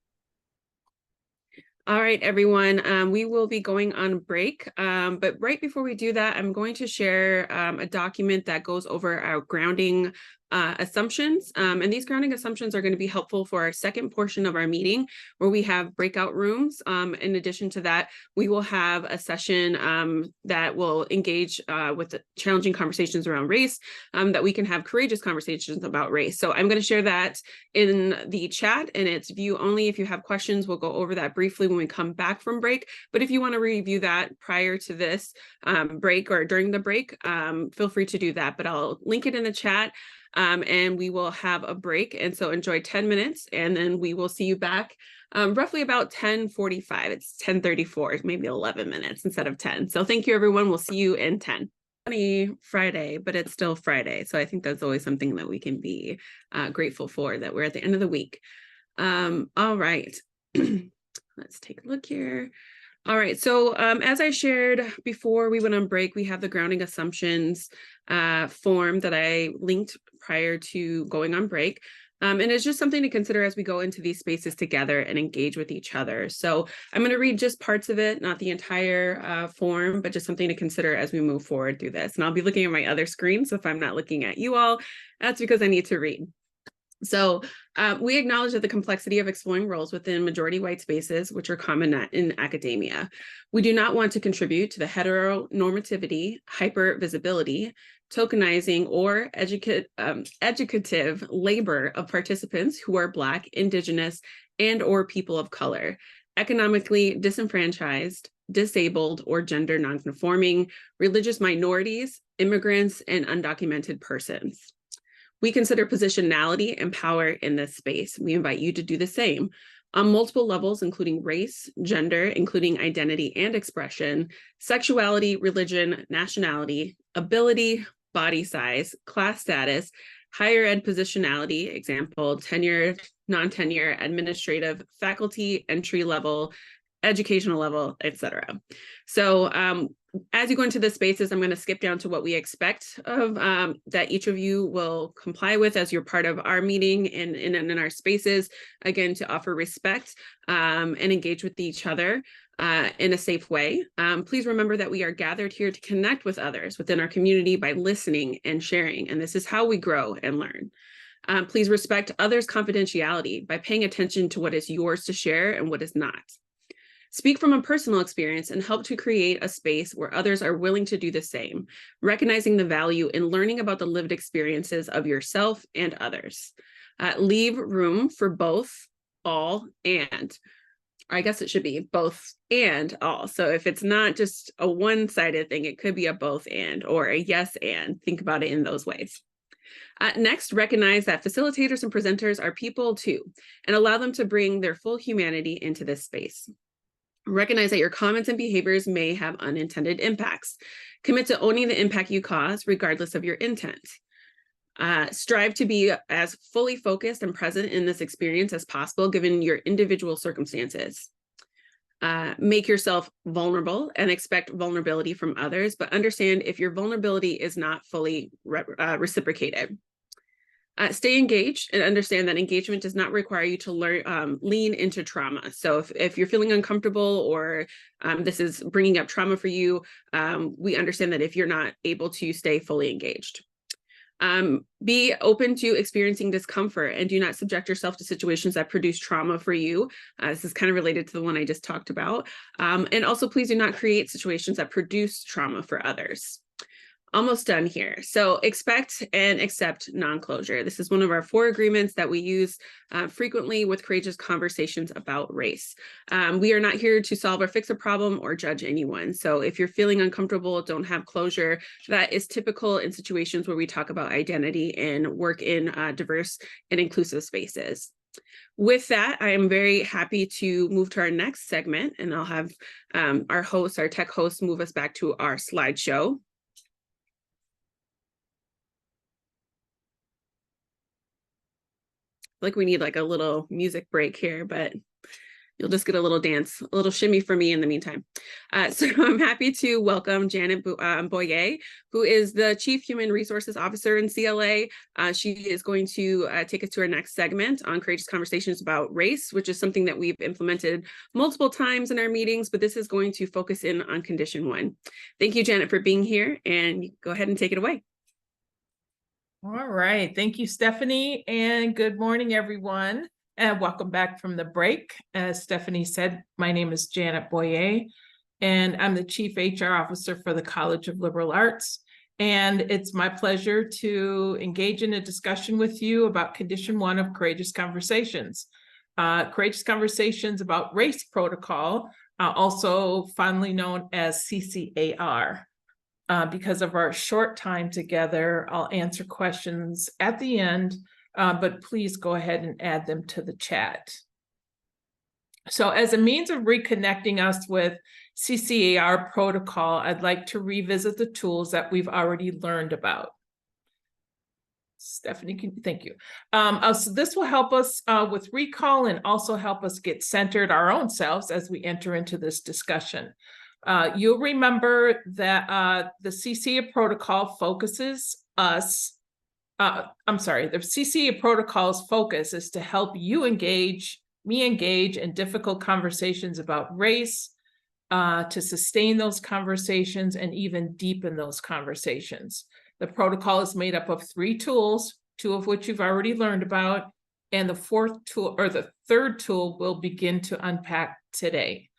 All right, everyone, we will be going on break, but right before we do that, I'm going to share a document that goes over our grounding assumptions. And these grounding assumptions are going to be helpful for our second portion of our meeting, where we have breakout rooms. In addition to that, we will have a session that will engage with the challenging conversations around race, that we can have courageous conversations about race. So I'm going to share that in the chat, and it's view only. If you have questions, we'll go over that briefly when we come back from break. But if you want to review that prior to this break or during the break, feel free to do that. But I'll link it in the chat. And we will have a break. And so enjoy 10 minutes, and then we will see you back roughly about 10:45. It's 10:34, maybe 11 minutes instead of 10. So thank you, everyone. We'll see you in 10. Funny Friday, but it's still Friday. So I think that's always something that we can be grateful for, that we're at the end of the week. All right. Let's take a look here. All right, so as I shared before we went on break, we have the grounding assumptions form that I linked prior to going on break. And it's just something to consider as we go into these spaces together and engage with each other. So I'm going to read just parts of it, not the entire form, but just something to consider as we move forward through this. And I'll be looking at my other screen. So if I'm not looking at you all, that's because I need to read. So we acknowledge that the complexity of exploring roles within majority white spaces, which are common in academia. We do not want to contribute to the heteronormativity, hypervisibility, tokenizing, or educative labor of participants who are Black, Indigenous, and or people of color, economically disenfranchised, disabled, or gender nonconforming, religious minorities, immigrants, and undocumented persons. We consider positionality and power in this space. We invite you to do the same on multiple levels, including race, gender, including identity and expression, sexuality, religion, nationality, ability, body size, class status, higher ed positionality, example, tenure, non-tenure, administrative, faculty, entry level, educational level, etc. So as you go into the spaces, I'm going to skip down to what we expect of that each of you will comply with as you're part of our meeting and in our spaces, again, to offer respect and engage with each other in a safe way. Please remember that we are gathered here to connect with others within our community by listening and sharing, and this is how we grow and learn. Please respect others' confidentiality by paying attention to what is yours to share and what is not. Speak from a personal experience and help to create a space where others are willing to do the same, recognizing the value in learning about the lived experiences of yourself and others. Leave room for both, all, and. I guess it should be both and all. So if it's not just a one-sided thing, it could be a both and or a yes and. Think about it in those ways. Next, recognize that facilitators and presenters are people too, and allow them to bring their full humanity into this space. Recognize that your comments and behaviors may have unintended impacts. Commit to owning the impact you cause, regardless of your intent. Strive to be as fully focused and present in this experience as possible, given your individual circumstances. Make yourself vulnerable and expect vulnerability from others, but understand if your vulnerability is not fully reciprocated. Stay engaged and understand that engagement does not require you to lean into trauma. So if you're feeling uncomfortable or this is bringing up trauma for you, we understand that if you're not able to stay fully engaged. Be open to experiencing discomfort and do not subject yourself to situations that produce trauma for you. This is kind of related to the one I just talked about. And also, please do not create situations that produce trauma for others. Almost done here. So expect and accept non-closure. This is one of our 4 agreements that we use frequently with courageous conversations about race. We are not here to solve or fix a problem or judge anyone. So if you're feeling uncomfortable, don't have closure, that is typical in situations where we talk about identity and work in diverse and inclusive spaces. With that, I am very happy to move to our next segment, and I'll have our host, our tech host, move us back to our slideshow. Like we need like a little music break here, but you'll just get a little dance, a little shimmy for me in the meantime. So I'm happy to welcome Janet Boyer, who is the Chief Human Resources Officer in CLA. She is going to take us to our next segment on courageous conversations about race, which is something that we've implemented multiple times in our meetings, but this is going to focus in on condition 1. Thank you, Janet, for being here, and go ahead and take it away. All right. Thank you, Stephanie, and good morning, everyone, and welcome back from the break. As Stephanie said, my name is Janet Boyer, and I'm the Chief HR Officer for the College of Liberal Arts, and it's my pleasure to engage in a discussion with you about Condition 1 of Courageous Conversations. Courageous Conversations about Race Protocol, also fondly known as CCAR. Because of our short time together, I'll answer questions at the end, but please go ahead and add them to the chat. So as a means of reconnecting us with CCAR protocol, I'd like to revisit the tools that we've already learned about. Stephanie, thank you. So this will help us with recall and also help us get centered our own selves as we enter into this discussion. You'll remember that the CCAR protocol focuses us I'm sorry, the CCA protocol's focus is to help you engage in difficult conversations about race, to sustain those conversations and even deepen those conversations. The protocol is made up of 3 tools, 2 of which you've already learned about, and the 4th tool, or the 3rd tool, we'll begin to unpack today.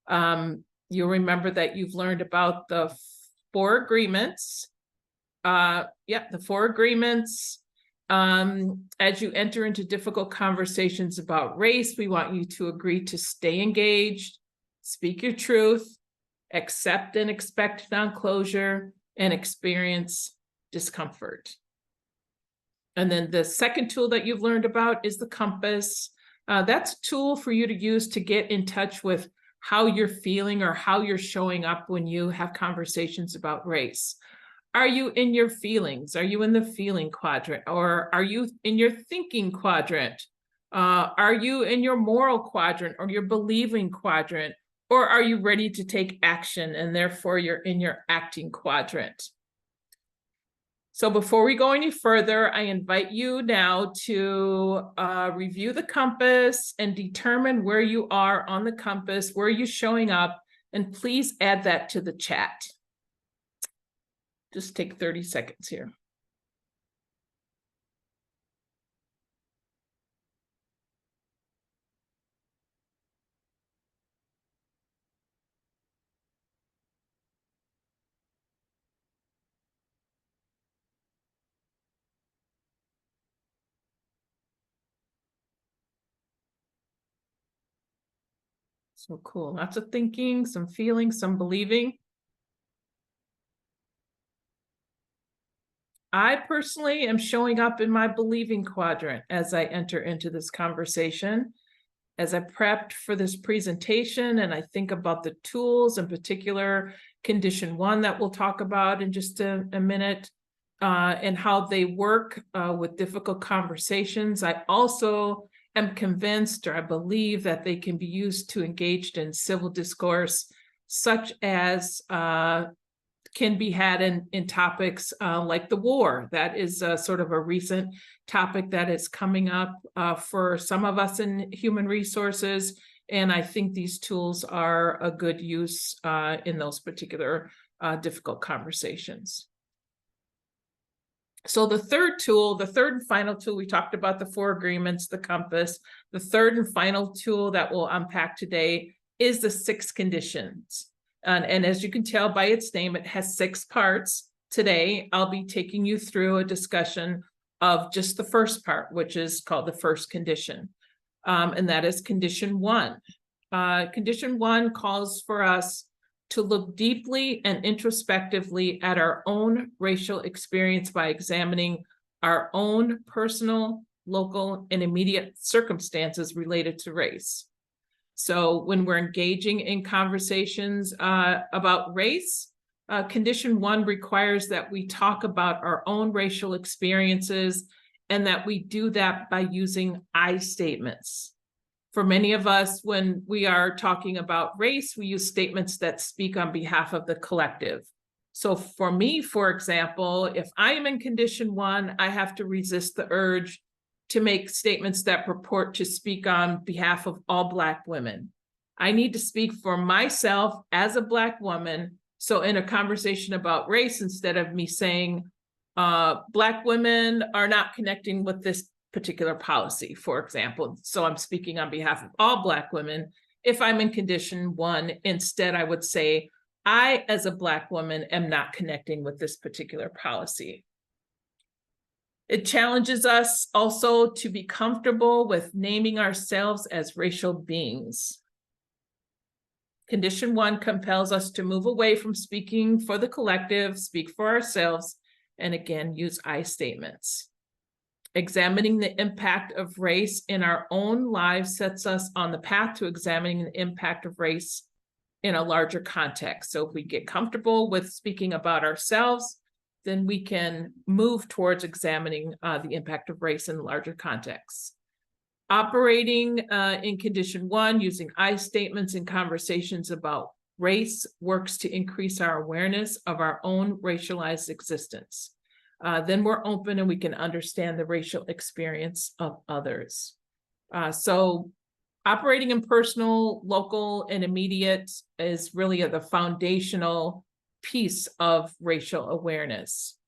You'll remember that you've learned about the 4 agreements. The 4 agreements. As you enter into difficult conversations about race, we want you to agree to stay engaged, speak your truth, accept and expect non-closure, and experience discomfort. And then the 2nd tool that you've learned about is the compass. That's a tool for you to use to get in touch with how you're feeling or how you're showing up when you have conversations about race. Are you in your feelings? Are you in the feeling quadrant? Or are you in your thinking quadrant? Are you in your moral quadrant or your believing quadrant? Or are you ready to take action and therefore you're in your acting quadrant? So before we go any further, I invite you now to review the compass and determine where you are on the compass, where you're showing up, and please add that to the chat. Just take 30 seconds here. So cool. Lots of thinking, some feeling, some believing. I personally am showing up in my believing quadrant as I enter into this conversation. As I prepped for this presentation and I think about the tools, in particular, condition 1 that we'll talk about in just a minute, and how they work with difficult conversations, I also am convinced, or I believe, that they can be used to engage in civil discourse, such as can be had in topics like the war. That is sort of a recent topic that is coming up for some of us in human resources. And I think these tools are a good use in those particular difficult conversations. So the 3rd tool, the 3rd and final tool, we talked about the 4 agreements, the compass. The 3rd and final tool that we'll unpack today is the 6 conditions. And as you can tell by its name, it has 6 parts. Today, I'll be taking you through a discussion of just the first part, which is called the first condition. And that is condition 1. Condition 1 calls for us to look deeply and introspectively at our own racial experience by examining our own personal, local, and immediate circumstances related to race. So when we're engaging in conversations about race, condition 1 requires that we talk about our own racial experiences and that we do that by using I statements. For many of us, when we are talking about race, we use statements that speak on behalf of the collective. So for me, for example, if I am in condition 1, I have to resist the urge to make statements that purport to speak on behalf of all Black women. I need to speak for myself as a Black woman. So in a conversation about race, instead of me saying, Black women are not connecting with this particular policy, for example. So I'm speaking on behalf of all Black women. If I'm in condition 1, instead I would say, I, as a Black woman, am not connecting with this particular policy. It challenges us also to be comfortable with naming ourselves as racial beings. Condition 1 compels us to move away from speaking for the collective, speak for ourselves, and again, use I statements. Examining the impact of race in our own lives sets us on the path to examining the impact of race in a larger context. So if we get comfortable with speaking about ourselves, then we can move towards examining the impact of race in larger contexts. Operating in condition 1, using I statements in conversations about race works to increase our awareness of our own racialized existence. then we're open and we can understand the racial experience of others. So operating in personal, local, and immediate is really the foundational piece of racial awareness.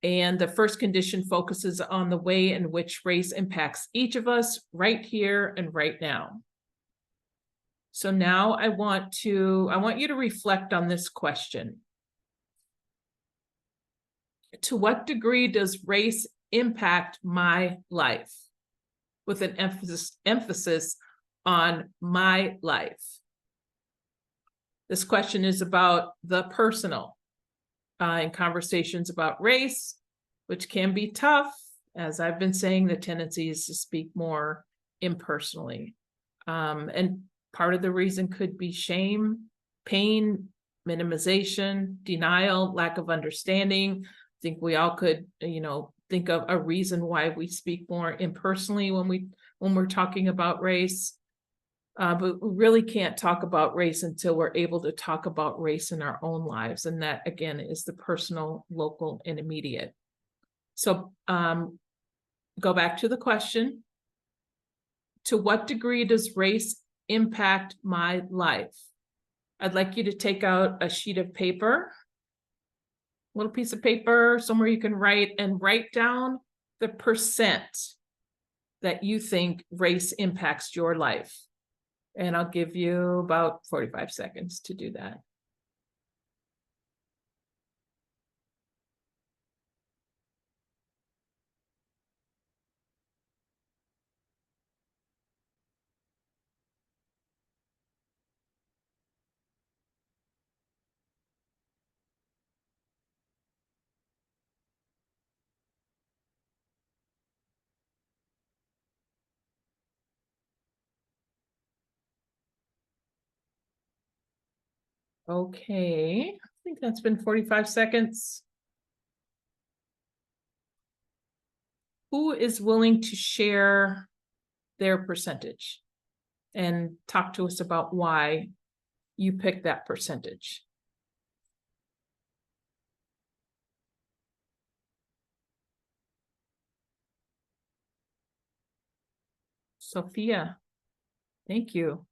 And the first condition focuses on the way in which race impacts each of us right here and right now. So now I want you to reflect on this question. To what degree does race impact my life? With an emphasis on my life. This question is about the personal. In conversations about race, which can be tough, as I've been saying, the tendency is to speak more impersonally. And part of the reason could be shame, pain, minimization, denial, lack of understanding. I think we all could, think of a reason why we speak more impersonally when we're talking about race. But we really can't talk about race until we're able to talk about race in our own lives. And that, again, is the personal, local, and immediate. So go back to the question. To what degree does race impact my life? I'd like you to take out a sheet of paper, a little piece of paper, somewhere you can write down the percent that you think race impacts your life. And I'll give you about 45 seconds to do that. Okay, I think that's been 45 seconds. Who is willing to share their percentage and talk to us about why you picked that percentage? Sophia, thank you.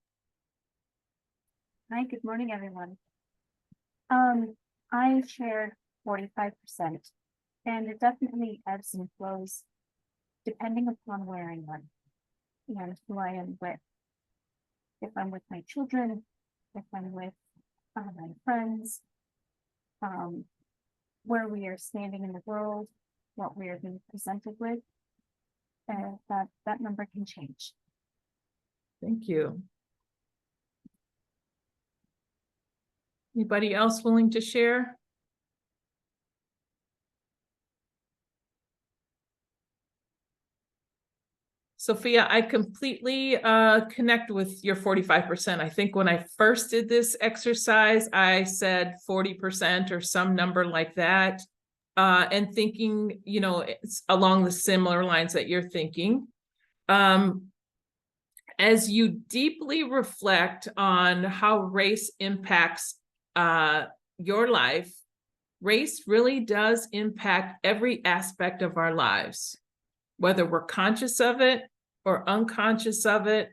Hi, good morning, everyone. I shared 45%, and it definitely ebbs and flows depending upon where I am and who I am with. If I'm with my children, if I'm with my friends, where we are standing in the world, what we are being presented with, that number can change. Thank you. Anybody else willing to share? Sophia, I completely connect with your 45%. I think when I first did this exercise, I said 40% or some number like that, and thinking, it's along the similar lines that you're thinking. As you deeply reflect on how race impacts your life, race really does impact every aspect of our lives, whether we're conscious of it or unconscious of it.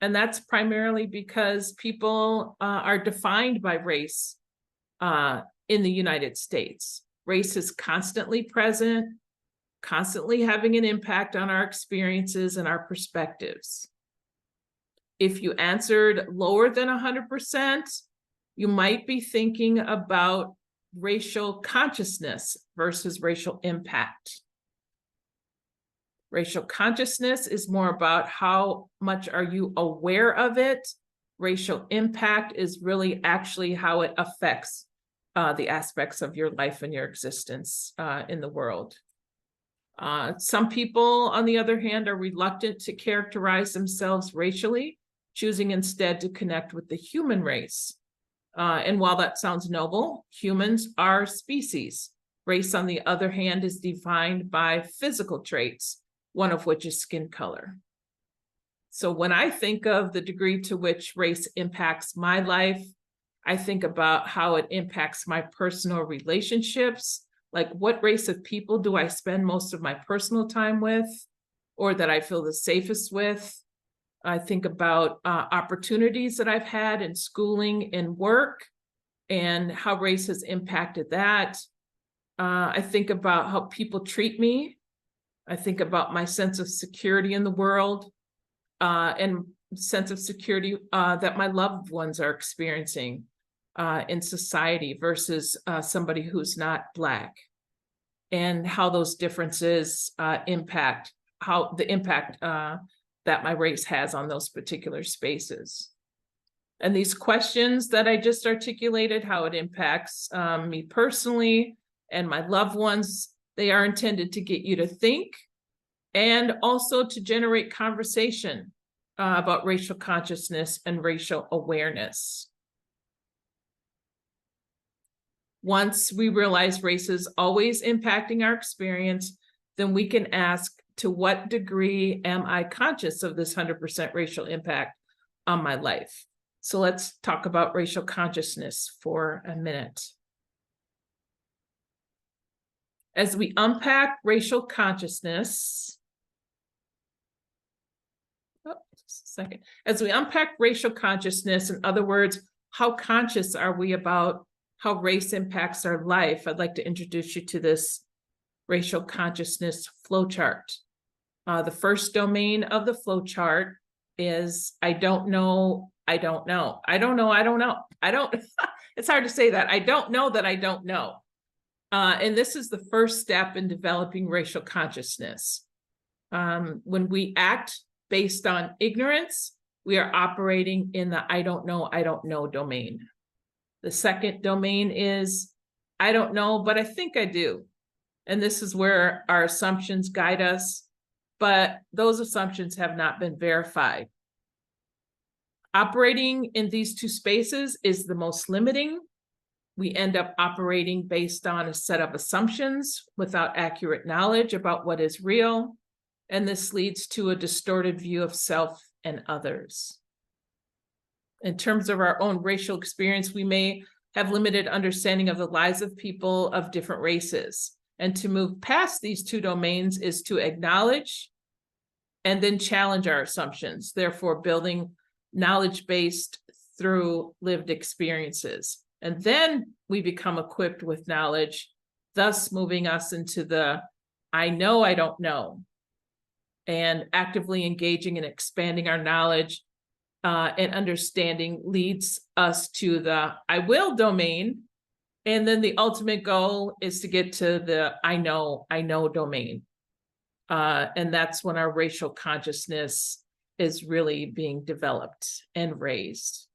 And that's primarily because people are defined by race in the United States. Race is constantly present, constantly having an impact on our experiences and our perspectives. If you answered lower than 100%, you might be thinking about racial consciousness versus racial impact. Racial consciousness is more about how much are you aware of it. Racial impact is really actually how it affects the aspects of your life and your existence in the world. Some people, on the other hand, are reluctant to characterize themselves racially, choosing instead to connect with the human race. And while that sounds noble, humans are species. Race, on the other hand, is defined by physical traits, one of which is skin color. So when I think of the degree to which race impacts my life, I think about how it impacts my personal relationships, Like, what race of people do I spend most of my personal time with, or that I feel the safest with? I think about opportunities that I've had in schooling and work and how race has impacted that. I think about how people treat me. I think about my sense of security in the world and sense of security that my loved ones are experiencing in society versus somebody who's not Black, and how those differences impact that my race has on those particular spaces. And these questions that I just articulated, how it impacts me personally and my loved ones, they are intended to get you to think and also to generate conversation about racial consciousness and racial awareness. Once we realize race is always impacting our experience, then we can ask, to what degree am I conscious of this 100% racial impact on my life? So let's talk about racial consciousness for a minute. As we unpack racial consciousness, as we unpack racial consciousness, in other words, how conscious are we about how race impacts our life? I'd like to introduce you to this racial consciousness flowchart. The first domain of the flowchart is I don't know, I don't know. I don't know, I don't know. I don't, it's hard to say that. I don't know that I don't know. And this is the first step in developing racial consciousness. When we act based on ignorance, we are operating in the I don't know domain. The second domain is I don't know, but I think I do. And this is where our assumptions guide us, but those assumptions have not been verified. Operating in these two spaces is the most limiting. We end up operating based on a set of assumptions without accurate knowledge about what is real, and this leads to a distorted view of self and others. In terms of our own racial experience, we may have limited understanding of the lives of people of different races. And to move past these two domains is to acknowledge and then challenge our assumptions, therefore building knowledge-based through lived experiences. And then we become equipped with knowledge, thus moving us into the I know I don't know, and actively engaging and expanding our knowledge and understanding leads us to the I will domain. And then the ultimate goal is to get to the I know domain. And that's when our racial consciousness is really being developed and raised.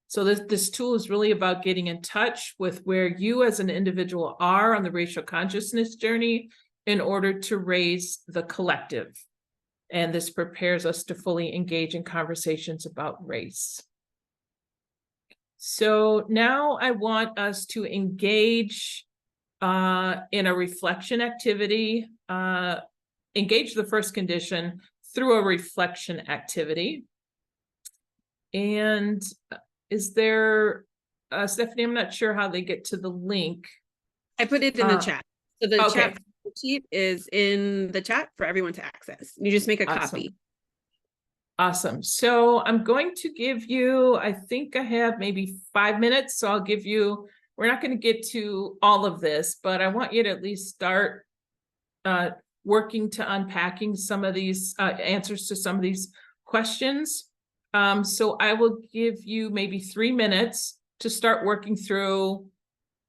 So this tool is really about getting in touch with where you as an individual are on the racial consciousness journey in order to raise the collective. And this prepares us to fully engage in conversations about race. So now I want us to engage in a reflection activity, engage the first condition through a reflection activity. And is there, Stephanie, I'm not sure how they get to the link. I put it in the chat. So the okay. chat sheet is in the chat for everyone to access. You just make a Awesome. copy. Awesome. So I'm going to give you, I think I have maybe 5 minutes. So I'll give you, we're not going to get to all of this, but I want you to at least start working to unpacking some of these answers to some of these questions. So I will give you maybe 3 minutes to start working through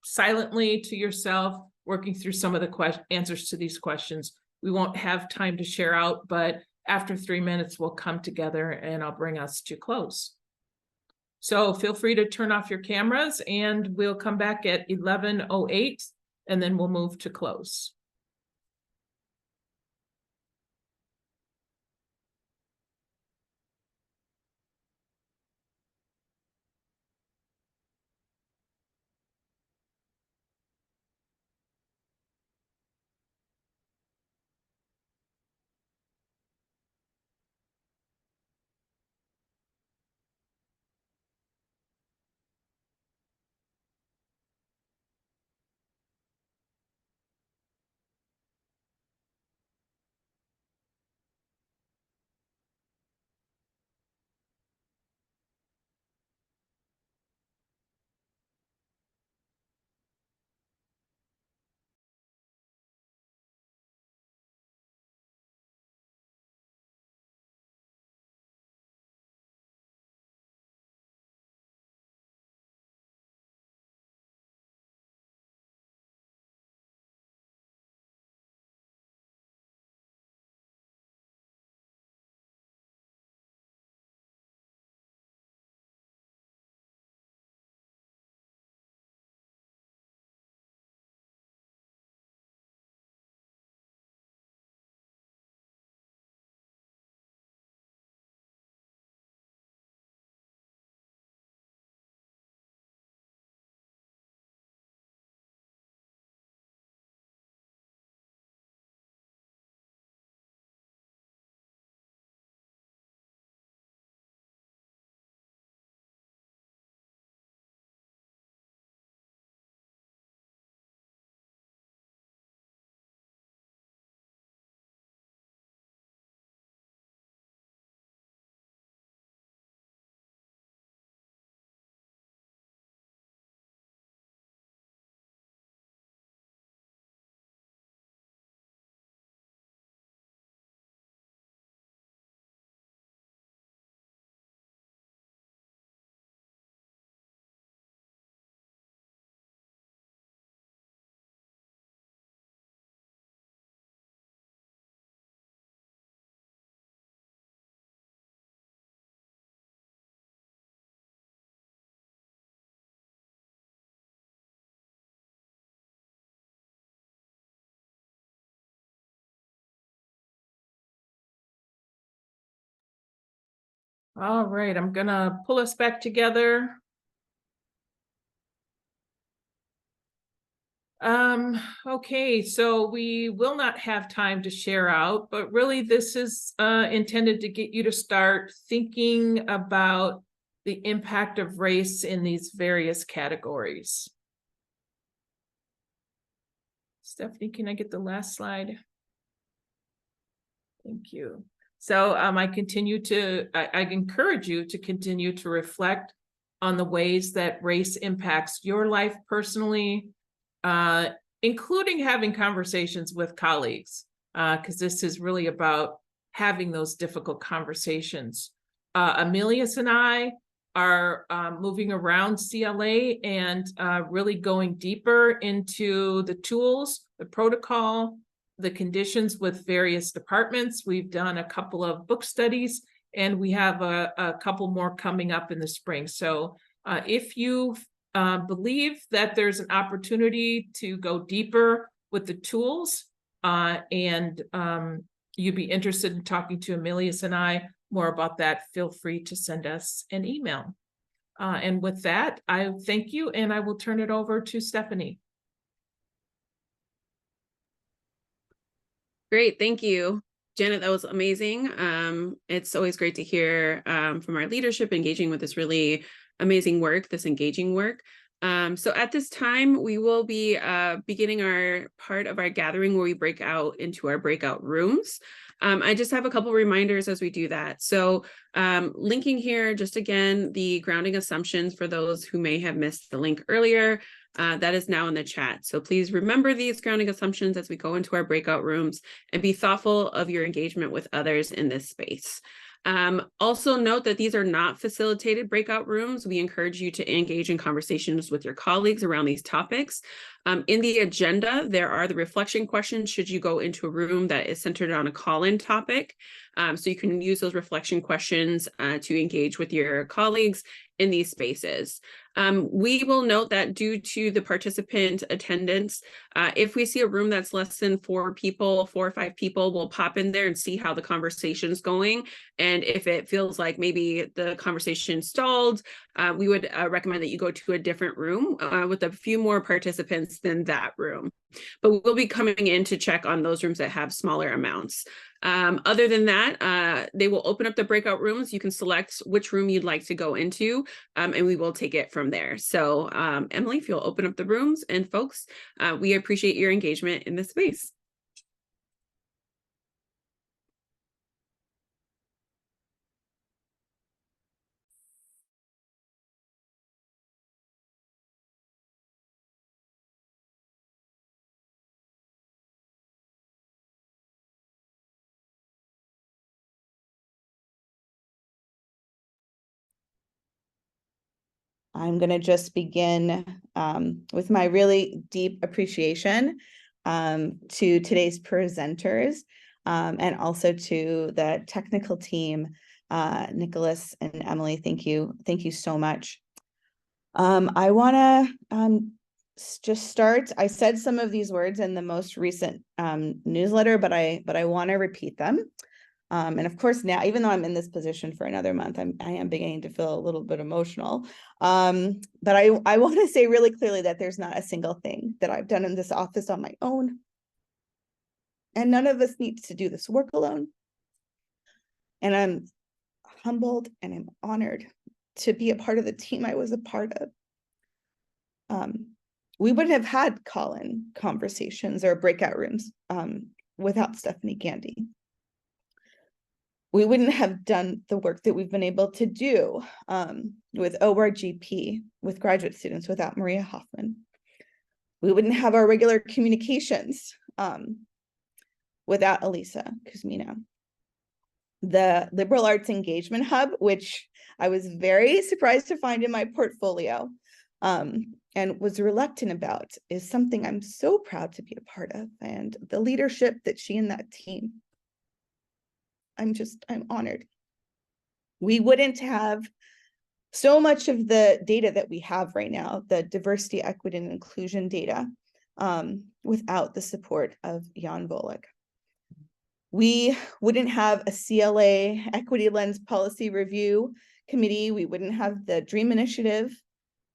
silently to yourself, working through some of the answers to these questions. We won't have time to share out, but after 3 minutes, we'll come together and I'll bring us to close. So feel free to turn off your cameras and we'll come back at 11:08 and then we'll move to close. All right, I'm gonna pull us back together. Okay, so we will not have time to share out, but really this is intended to get you to start thinking about the impact of race in these various categories. Stephanie, can I get the last slide? Thank you. So I encourage you to continue to reflect on the ways that race impacts your life personally, including having conversations with colleagues, because this is really about having those difficult conversations. Amelius and I are moving around CLA and really going deeper into the tools, the protocol, the conditions with various departments. We've done a couple of book studies, and we have a couple more coming up in the spring. So if you believe that there's an opportunity to go deeper with the tools, and you'd be interested in talking to Amelius and I more about that, feel free to send us an email. And with that, I thank you, and I will turn it over to Stephanie. Great, thank you, Janet. That was amazing. It's always great to hear from our leadership engaging with this really amazing work, this engaging work. So at this time, we will be beginning our part of our gathering where we break out into our breakout rooms. I just have a couple reminders as we do that. So linking here, just again, the grounding assumptions for those who may have missed the link earlier. That is now in the chat. So please remember these grounding assumptions as we go into our breakout rooms, and be thoughtful of your engagement with others in this space. Also note that these are not facilitated breakout rooms. We encourage you to engage in conversations with your colleagues around these topics. In the agenda, there are the reflection questions should you go into a room that is centered on a call-in topic. So you can use those reflection questions to engage with your colleagues in these spaces. We will note that due to the participant attendance, if we see a room that's less than 4 or 5 people, we'll pop in there and see how the conversation's going. And if it feels like maybe the conversation stalled, we would recommend that you go to a different room with a few more participants than that room. But we'll be coming in to check on those rooms that have smaller amounts. Other than that, they will open up the breakout rooms. You can select which room you'd like to go into, and we will take it from there. So Emily, if you'll open up the rooms, and folks, we appreciate your engagement in this space. I'm going to just begin with my really deep appreciation to today's presenters, and also to the technical team, Nicholas and Emily. Thank you so much. I want to just start. I said some of these words in the most recent newsletter, but I want to repeat them. And of course, now, even though I'm in this position for another month, I am beginning to feel a little bit emotional. But I want to say really clearly that there's not a single thing that I've done in this office on my own. And none of us needs to do this work alone. And I'm humbled and I'm honored to be a part of the team I was a part of. We wouldn't have had call-in conversations or breakout rooms without Stephanie Gandy. We wouldn't have done the work that we've been able to do with ORGP, with graduate students, without Maria Hoffman. We wouldn't have our regular communications without Elisa Kuzmino. The Liberal Arts Engagement Hub, which I was very surprised to find in my portfolio and was reluctant about, is something I'm so proud to be a part of. And the leadership that she and that team, I'm honored. We wouldn't have so much of the data that we have right now, the diversity, equity, and inclusion data, without the support of Jan Volek. We wouldn't have a CLA Equity Lens Policy Review Committee. We wouldn't have the DREAM Initiative.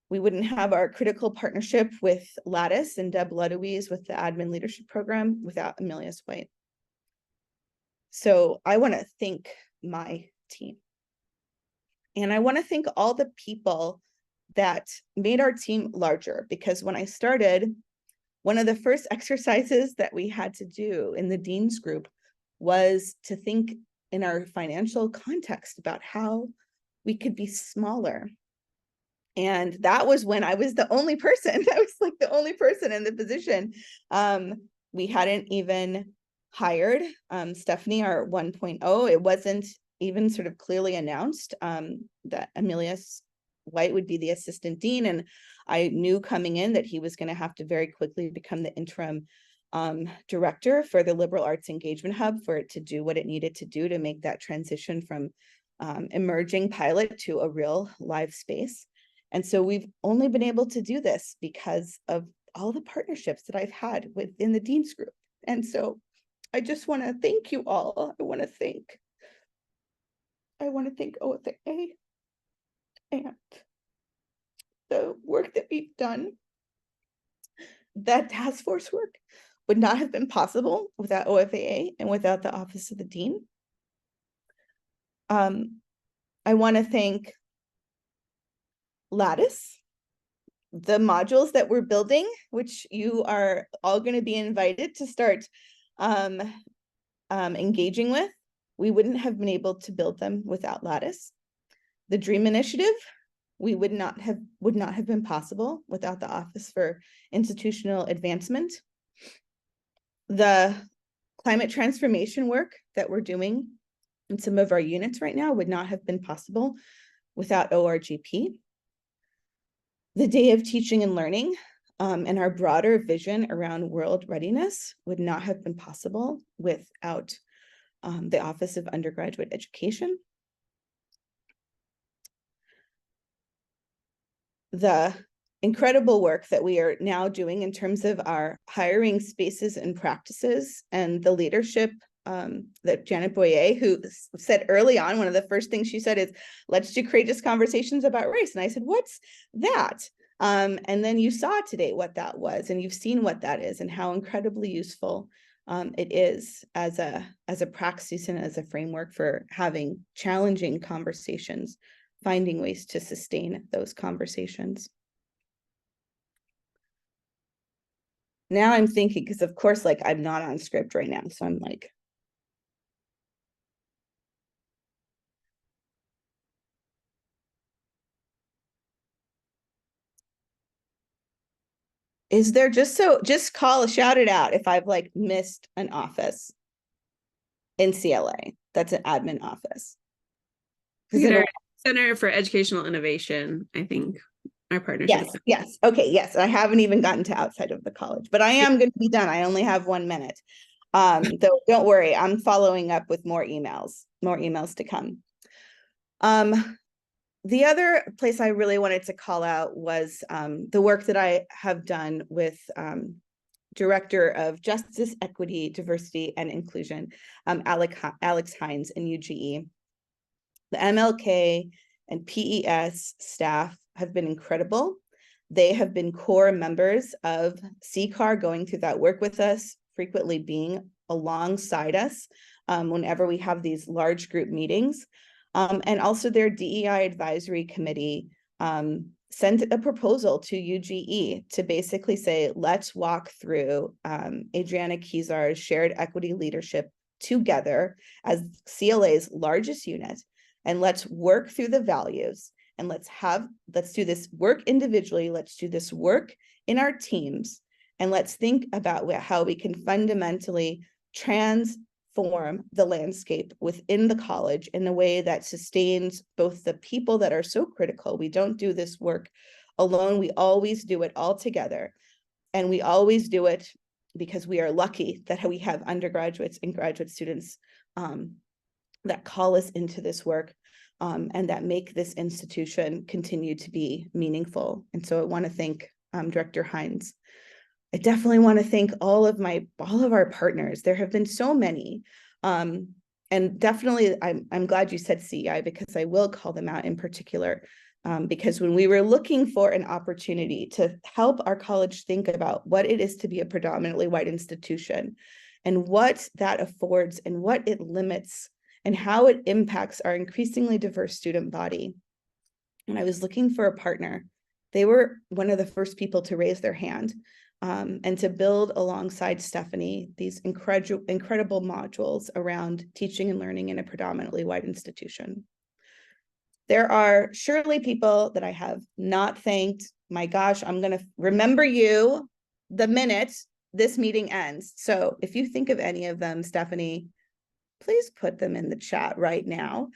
We wouldn't have our critical partnership with Lattice and Deb Ludowies with the Admin Leadership Program without Amelia's White. So I want to thank my team. And I want to thank all the people that made our team larger, because when I started, one of the first exercises that we had to do in the Dean's Group was to think in our financial context about how we could be smaller. And that was when I was the only person. I was like the only person in the position. We hadn't even hired Stephanie, our 1.0. It wasn't even sort of clearly announced that Amelia White would be the assistant dean. And I knew coming in that he was going to have to very quickly become the interim director for the Liberal Arts Engagement Hub for it to do what it needed to do to make that transition from emerging pilot to a real live space. And so we've only been able to do this because of all the partnerships that I've had within the Dean's Group. And so I just want to thank you all. I want to thank ODEI and the work that we've done. That task force work would not have been possible without OFAA and without the Office of the Dean. I want to thank Lattice, the modules that we're building, which you are all going to be invited to start engaging with. We wouldn't have been able to build them without Lattice. The DREAM Initiative, would not have been possible without the Office for Institutional Advancement. The climate transformation work that we're doing in some of our units right now would not have been possible without ORGP. The Day of Teaching and Learning and our broader vision around world readiness would not have been possible without the Office of Undergraduate Education. The incredible work that we are now doing in terms of our hiring spaces and practices, and the leadership that Janet Boyer, who said early on, one of the first things she said is, let's do courageous conversations about race. And I said, what's that? And then you saw today what that was, and you've seen what that is and how incredibly useful it is as a praxis and as a framework for having challenging conversations, finding ways to sustain those conversations. Now I'm thinking, because of course, like, I'm not on script right now. So I'm like, is there just shout it out if I've like missed an office in CLA that's an admin office. Center for Educational Innovation, I think, our partnership. Yes. Okay, yes. I haven't even gotten to outside of the college, but I am going to be done. I only have 1 minute. Though don't worry, I'm following up with more emails to come. The other place I really wanted to call out was the work that I have done with Director of Justice, Equity, Diversity, and Inclusion, Alex Hines in UGE. The MLK and PES staff have been incredible. They have been core members of CCAR, going through that work with us, frequently being alongside us whenever we have these large group meetings. And also their DEI Advisory Committee sent a proposal to UGE to basically say, let's walk through Adriana Kezar's shared equity leadership together as CLA's largest unit, and let's work through the values, and let's do this work individually, let's do this work in our teams, and let's think about how we can fundamentally transform the landscape within the college in a way that sustains both the people that are so critical. We don't do this work alone. We always do it all together. And we always do it because we are lucky that we have undergraduates and graduate students that call us into this work and that make this institution continue to be meaningful. And so I want to thank Director Hines. I definitely want to thank all of our partners. There have been so many. And definitely, I'm glad you said CEI, because I will call them out in particular. Because when we were looking for an opportunity to help our college think about what it is to be a predominantly white institution and what that affords and what it limits and how it impacts our increasingly diverse student body, and I was looking for a partner, they were one of the first people to raise their hand and to build alongside Stephanie these incredible modules around teaching and learning in a predominantly white institution. There are surely people that I have not thanked. My gosh, I'm going to remember you the minute this meeting ends. So if you think of any of them, Stephanie, please put them in the chat right now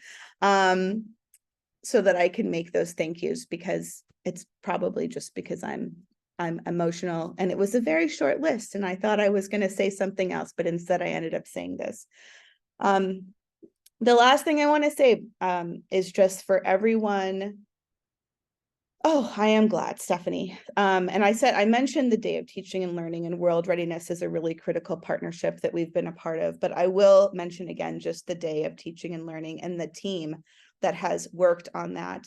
so that I can make those thank yous, because it's probably just because I'm emotional, and it was a very short list and I thought I was going to say something else, but instead I ended up saying this. The last thing I want to say is just for everyone. Oh, I am glad, Stephanie. And I mentioned the Day of Teaching and Learning and World Readiness is a really critical partnership that we've been a part of, but I will mention again just the Day of Teaching and Learning and the team that has worked on that.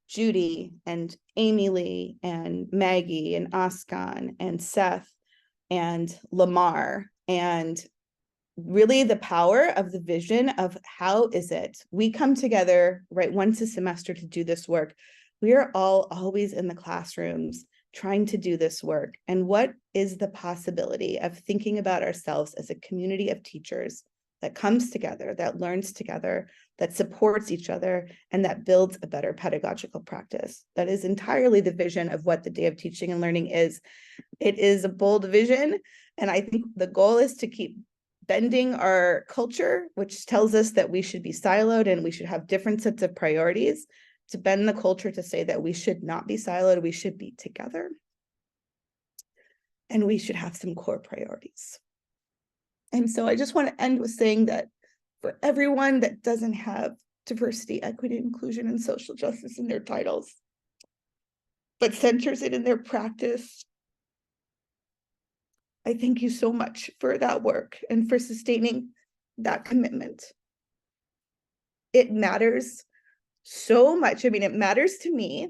Judy and Amy Lee and Maggie and Askan and Seth and Lamar, and really the power of the vision of how is it we come together right once a semester to do this work. We are all always in the classrooms trying to do this work, and what is the possibility of thinking about ourselves as a community of teachers that comes together, that learns together, that supports each other, and that builds a better pedagogical practice. That is entirely the vision of what the Day of Teaching and Learning is. It is a bold vision, and I think the goal is to keep bending our culture, which tells us that we should be siloed and we should have different sets of priorities, to bend the culture to say that we should not be siloed, we should be together, and we should have some core priorities. And so I just want to end with saying that for everyone that doesn't have diversity, equity, inclusion, and social justice in their titles, but centers it in their practice, I thank you so much for that work and for sustaining that commitment. It matters so much. I mean, it matters to me,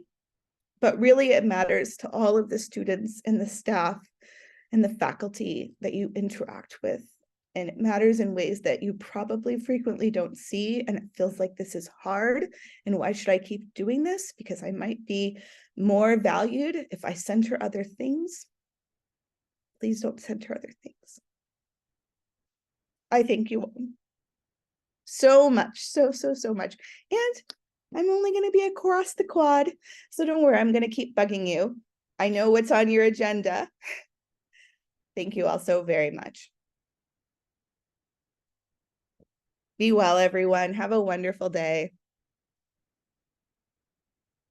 but really it matters to all of the students and the staff and the faculty that you interact with. And it matters in ways that you probably frequently don't see. And it feels like this is hard. And why should I keep doing this? Because I might be more valued if I center other things. Please don't center other things. I thank you all so much, so much. And I'm only going to be across the quad, so don't worry, I'm going to keep bugging you. I know what's on your agenda. Thank you all so very much. Be well, everyone. Have a wonderful day.